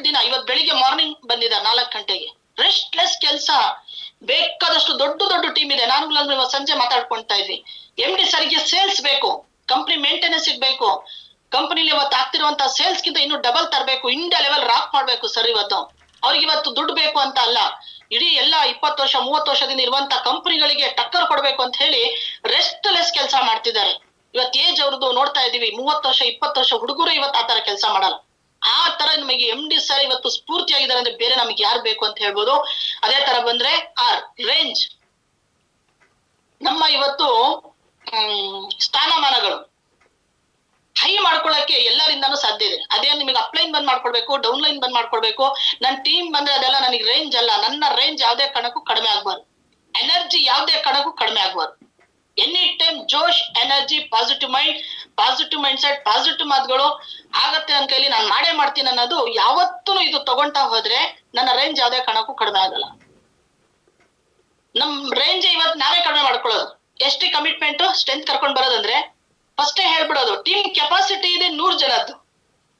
ದಿನ ಇವತ್ ಬೆಳಿಗ್ಗೆ ಮಾರ್ನಿಂಗ್ ಬಂದಿದ್ದಾರೆ 4 ಗಂಟೆಗೆ. ರೆಸ್ಟ್ಲೆಸ್ ಕೆಲಸ. ಬೇಕಾದಷ್ಟು ದೊಡ್ಡ ಟೀಮ್ ಇದೆ. ನಾನು ಸಂಜೆ ಮಾತಾಡ್ಕೊಳ್ತಾ ಇದ್ವಿ, MD ಸರ್ಗೆ ಸೇಲ್ಸ್ ಬೇಕು, ಕಂಪ್ನಿ ಮೇಂಟೆನೆನ್ಸ್ ಬೇಕು, ಕಂಪನಿಲಿ ಇವತ್ತು ಆಗ್ತಿರುವಂತ ಸೇಲ್ಸ್ ಗಿಂತ ಇನ್ನು ಡಬಲ್ ತರಬೇಕು, ಇಂಡಿಯಾ ಲೆವೆಲ್ ರಾಕ್ ಮಾಡ್ಬೇಕು ಸರ್. ಇವತ್ತು ಅವ್ರಿಗೆ ಇವತ್ತು ದುಡ್ಡು ಬೇಕು ಅಂತ ಅಲ್ಲ, ಇಡೀ ಎಲ್ಲ 20 ವರ್ಷ 30 ವರ್ಷದಿಂದ ಇರುವಂತ ಕಂಪನಿಗಳಿಗೆ ಟಕ್ಕರ್ ಕೊಡ್ಬೇಕು ಅಂತ ಹೇಳಿ ರೆಸ್ಟ್ಲೆಸ್ ಕೆಲಸ ಮಾಡ್ತಿದ್ದಾರೆ. ಇವತ್ತು ಏಜ್ ಅವ್ರದ್ದು ನೋಡ್ತಾ ಇದೀವಿ, 30 ವರ್ಷ 20 ವರ್ಷ ಹುಡುಗರು ಇವತ್ತು ಆತರ ಕೆಲಸ ಮಾಡಲ್ಲ. ಆ ತರ ನಮಗೆ MD ಸರ್ ಇವತ್ತು ಸ್ಫೂರ್ತಿ ಆಗಿದ್ದಾರೆ ಅಂದ್ರೆ ಬೇರೆ ನಮ್ಗೆ ಯಾರು ಬೇಕು ಅಂತ ಹೇಳ್ಬೋದು. ಅದೇ ತರ ಬಂದ್ರೆ ರೇಂಜ್. ನಮ್ಮ ಇವತ್ತು ಸ್ಥಾನಮಾನಗಳು ಹೈ ಮಾಡ್ಕೊಳಕ್ಕೆ ಎಲ್ಲರಿಂದಾನು ಸಾಧ್ಯ ಇದೆ. ಅದೇ ನಿಮಗೆ ಅಪ್ಲೈನ್ ಬಂದ್ ಮಾಡ್ಕೊಳ್ಬೇಕು, ಡೌನ್ಲೈನ್ ಬಂದ್ ಮಾಡ್ಕೊಳ್ಬೇಕು. ನನ್ನ ಟೀಮ್ ಬಂದ್ರೆ ಅದೆಲ್ಲ ನನಗೆ ರೇಂಜ್ ಅಲ್ಲ. ನನ್ನ ರೇಂಜ್ ಯಾವ್ದೇ ಕಾರಣಕ್ಕೂ ಕಡಿಮೆ ಆಗ್ಬಾರ್ದು, ಎನರ್ಜಿ ಯಾವ್ದೇ ಕಾರಣಕ್ಕೂ ಕಡಿಮೆ ಆಗ್ಬಾರ್ದು. ಎನಿ ಟೈಮ್ ಜೋಶ್, energy, positive mindset, positive ಮಾತುಗಳು ಆಗತ್ತೆ ಅಂತ ಹೇಳಿ ನಾನು ಮಾಡೇ ಮಾಡ್ತೀನಿ ಅನ್ನೋದು ಯಾವತ್ತೂ ಇದು ತಗೊಂತಾ ಹೋದ್ರೆ ನನ್ನ ರೇಂಜ್ ಯಾವ್ದೇ ಕಾರಣಕ್ಕೂ ಕಡಿಮೆ ಆಗಲ್ಲ. ನಮ್ ರೇಂಜ್ ಇವತ್ತು ನಾವೇ ಕಡಿಮೆ ಮಾಡ್ಕೊಳ್ಳೋದು. ಎಷ್ಟು ಕಮಿಟ್ಮೆಂಟ್ ಸ್ಟ್ರೆಂತ್ ಕರ್ಕೊಂಡ್ ಬರೋದಂದ್ರೆ ಫಸ್ಟೇ ಹೇಳ್ಬಿಡೋದು, ಟೀಮ್ ಕೆಪಾಸಿಟಿ ಇದೆ 100 ಜನದ್ದು.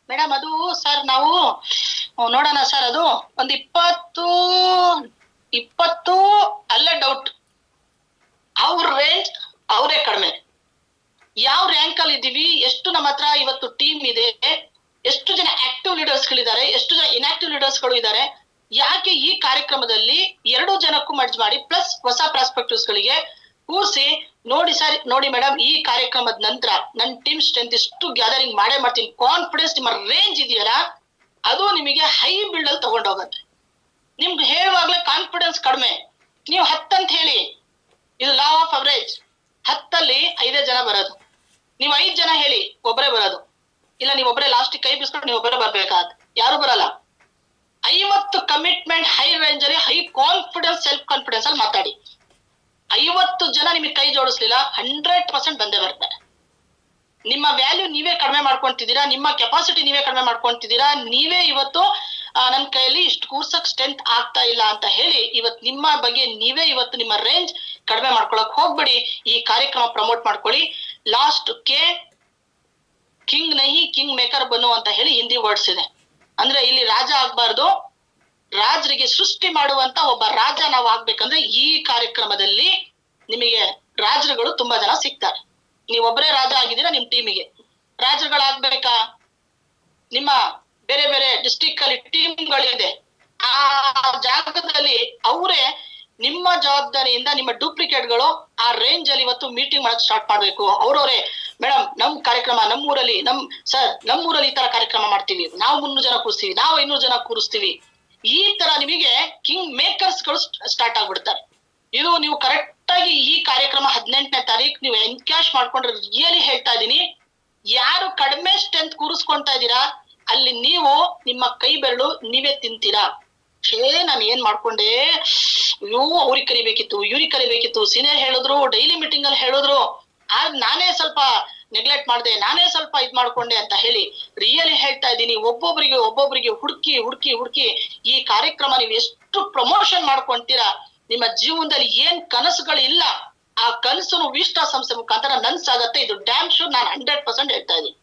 ಮೇಡಮ್ ಅದು ಸರ್ ನಾವು ನೋಡೋಣ ಸರ್, ಅದು ಒಂದು 20 ಅಲ್ಲೇ ಡೌಟ್. ಅವ್ರ ರೇಂಜ್ ಅವರೇ ಕಡಿಮೆ. ಯಾವ ರ್ಯಾಂಕ್ ಅಲ್ಲಿ ಇದೀವಿ, ಎಷ್ಟು ನಮ್ಮ ಹತ್ರ ಇವತ್ತು ಟೀಮ್ ಇದೆ, ಎಷ್ಟು ಜನ ಆಕ್ಟಿವ್ ಲೀಡರ್ಸ್ ಗಳಿದ್ದಾರೆ, ಎಷ್ಟು ಜನ ಇನ್ಆಕ್ಟಿವ್ ಲೀಡರ್ಸ್ ಗಳು ಇದ್ದಾರೆ, ಯಾಕೆ ಈ ಕಾರ್ಯಕ್ರಮದಲ್ಲಿ 2 ಜನಕ್ಕೂ ಮರ್ಜ್ ಮಾಡಿ ಪ್ಲಸ್ ಹೊಸ ಪ್ರಾಸ್ಪೆಕ್ಟಿವ್ಸ್ ಗಳಿಗೆ ಕೂರಿಸಿ ನೋಡಿ ಸರ್, ನೋಡಿ ಮೇಡಮ್, ಈ ಕಾರ್ಯಕ್ರಮದ ನಂತರ ನನ್ನ ಟೀಮ್ ಸ್ಟ್ರೆಂತ್ ಇಷ್ಟು ಗ್ಯಾದರಿಂಗ್ ಮಾಡೇ ಮಾಡ್ತೀನಿ, ಕಾನ್ಫಿಡೆನ್ಸ್ ನಿಮ್ಮ ರೇಂಜ್ ಇದೆಯಲ್ಲ ಅದು ನಿಮಗೆ ಹೈ ಬಿಲ್ಡ್ ಅಲ್ಲಿ ತಗೊಂಡೋಗತ್ತೆ. ನಿಮ್ಗೆ ಹೇಳುವಾಗ್ಲೇ ಕಾನ್ಫಿಡೆನ್ಸ್ ಕಡಿಮೆ, ನೀವು 10 ಅಂತ ಹೇಳಿ, ಇದು ಲಾ ಆಫ್ ಅವರೇಜ್. 10 5 ಜನ ಬರೋದು, ನೀವು 5 ಜನ ಹೇಳಿ ಒಬ್ಬರೇ ಬರೋದು, ಇಲ್ಲ ನೀವು ಒಬ್ಬರೇ ಲಾಸ್ಟ್ ಕೈ ಬಿಸ್ಕೊಂಡು ನೀವು ಒಬ್ಬರೇ ಬರ್ಬೇಕಾದ್, ಯಾರು ಬರಲ್ಲ. 50 ಕಮಿಟ್ಮೆಂಟ್ ಹೈ ರೇಂಜ್ ಅಲ್ಲಿ ಹೈ ಕಾನ್ಫಿಡೆನ್ಸ್ ಸೆಲ್ಫ್ ಕಾನ್ಫಿಡೆನ್ಸ್ ಅಲ್ಲಿ ಮಾತಾಡಿ. 50 ಜನ ನಿಮಗೆ ಕೈ ಜೋಡಿಸ್ಲಿಲ್ಲ, 100% ಬಂದೇ ಬರ್ತಾರೆ. ನಿಮ್ಮ ವ್ಯಾಲ್ಯೂ ನೀವೇ ಕಡಿಮೆ ಮಾಡ್ಕೊಂತಿದ್ದೀರಾ, ನಿಮ್ಮ ಕೆಪಾಸಿಟಿ ನೀವೇ ಕಡಿಮೆ ಮಾಡ್ಕೊಂತಿದ್ದೀರಾ, ನೀವೇ ಇವತ್ತು ನನ್ನ ಕೈಯಲ್ಲಿ ಇಷ್ಟು ಕೂರ್ಸಕ್ ಸ್ಟ್ರೆಂತ್ ಆಗ್ತಾ ಇಲ್ಲ ಅಂತ ಹೇಳಿ ಇವತ್ತು ನಿಮ್ಮ ಬಗ್ಗೆ ನೀವೇ ಇವತ್ತು ನಿಮ್ಮ ರೇಂಜ್ ಕಡಿಮೆ ಮಾಡ್ಕೊಳಕ್ ಹೋಗ್ಬಿಡಿ. ಈ ಕಾರ್ಯಕ್ರಮ ಪ್ರಮೋಟ್ ಮಾಡ್ಕೊಳ್ಳಿ. ಲಾಸ್ಟ್ ಕಿಂಗ್ ನಹಿ ಕಿಂಗ್ ಮೇಕರ್ ಬನ್ನು ಅಂತ ಹೇಳಿ ಹಿಂದಿ ವರ್ಡ್ಸ್ ಇದೆ. ಅಂದ್ರೆ ಇಲ್ಲಿ ರಾಜ ಆಗ್ಬಾರ್ದು, ರಾಜರಿಗೆ ಸೃಷ್ಟಿ ಮಾಡುವಂತ ಒಬ್ಬ ರಾಜ ನಾವು ಆಗ್ಬೇಕಂದ್ರೆ ಈ ಕಾರ್ಯಕ್ರಮದಲ್ಲಿ ನಿಮಗೆ ರಾಜರುಗಳು ತುಂಬಾ ಜನ ಸಿಗ್ತಾರೆ. ನೀವೊಬ್ಬರೇ ರಾಜ ಆಗಿದ್ದೀರಾ, ನಿಮ್ ಟೀಮಿಗೆ ರಾಜರುಗಳಾಗ್ಬೇಕಾ? ನಿಮ್ಮ ಬೇರೆ ಬೇರೆ ಡಿಸ್ಟ್ರಿಕ್ಟ್ ಅಲ್ಲಿ ಟೀಮ್ಗಳಿದೆ, ಆ ಜಾಗದಲ್ಲಿ ಅವರೇ ನಿಮ್ಮ ಜವಾಬ್ದಾರಿಯಿಂದ ನಿಮ್ಮ ಡೂಪ್ಲಿಕೇಟ್ಗಳು ಆ ರೇಂಜ್ ಅಲ್ಲಿ ಇವತ್ತು ಮೀಟಿಂಗ್ ಮಾಡಕ್ ಸ್ಟಾರ್ಟ್ ಮಾಡ್ಬೇಕು. ಅವ್ರವ್ರೆ ಮೇಡಮ್, ನಮ್ ಕಾರ್ಯಕ್ರಮ ನಮ್ಮೂರಲ್ಲಿ ನಮ್ಮೂರಲ್ಲಿ ಈ ತರ ಕಾರ್ಯಕ್ರಮ ಮಾಡ್ತೀವಿ, ನಾವು 300 ಜನ ಕೂರಿಸ್ತೀವಿ, ನಾವು 500 ಜನ ಕೂರಿಸ್ತೀವಿ. ಈ ತರ ನಿಮಗೆ ಕಿಂಗ್ ಮೇಕರ್ಸ್ ಗಳು ಸ್ಟಾರ್ಟ್ ಆಗ್ಬಿಡ್ತಾರೆ. ಇದು ನೀವು ಕರೆಕ್ಟ್ ಆಗಿ ಈ ಕಾರ್ಯಕ್ರಮ 18ನೇ ತಾರೀಕು ನೀವು ಎನ್ಕ್ಯಾಶ್ ಮಾಡ್ಕೊಂಡ್ರೆ ರಿಯಲಿ ಹೇಳ್ತಾ ಇದೀನಿ, ಯಾರು ಕಡಿಮೆ ಸ್ಟ್ರೆಂತ್ ಕೂರಿಸ್ಕೊಂತಾ ಇದ್ದೀರಾ ಅಲ್ಲಿ ನೀವು ನಿಮ್ಮ ಕೈ ಬೆರಳು ನೀವೇ ತಿಂತೀರಾ. ನಾನು ಏನ್ ಮಾಡ್ಕೊಂಡೆ, ಅವ್ರಿಗೆ ಕರಿಬೇಕಿತ್ತು, ಇವ್ರಿಗೆ ಕರಿಬೇಕಿತ್ತು, ಸೀನಿಯರ್ ಹೇಳಿದ್ರು, ಡೈಲಿ ಮೀಟಿಂಗ್ ಅಲ್ಲಿ ಹೇಳಿದ್ರು, ನಾನೇ ಸ್ವಲ್ಪ ನೆಗ್ಲೆಕ್ಟ್ ಮಾಡಿದೆ, ನಾನೇ ಸ್ವಲ್ಪ ಇದ್ ಮಾಡ್ಕೊಂಡೆ ಅಂತ ಹೇಳಿ ರಿಯಲಿ ಹೇಳ್ತಾ ಇದ್ದೀನಿ. ಒಬ್ಬೊಬ್ಬರಿಗೆ ಹುಡುಕಿ ಈ ಕಾರ್ಯಕ್ರಮ ನೀವು ಎಷ್ಟು ಪ್ರಮೋಷನ್ ಮಾಡ್ಕೊಂತೀರಾ, ನಿಮ್ಮ ಜೀವನದಲ್ಲಿ ಏನ್ ಕನಸುಗಳಿಲ್ಲ ಆ ಕನಸು ವಿಸ್ಟಾ ಸಂಸ್ಥೆ ಮುಖಾಂತರ ನನ್ಸಾಗತ್ತೆ. ಇದು ಡ್ಯಾಮ್ ಶೂರ್, ನಾನು 100% ಹೇಳ್ತಾ ಇದ್ದೀನಿ.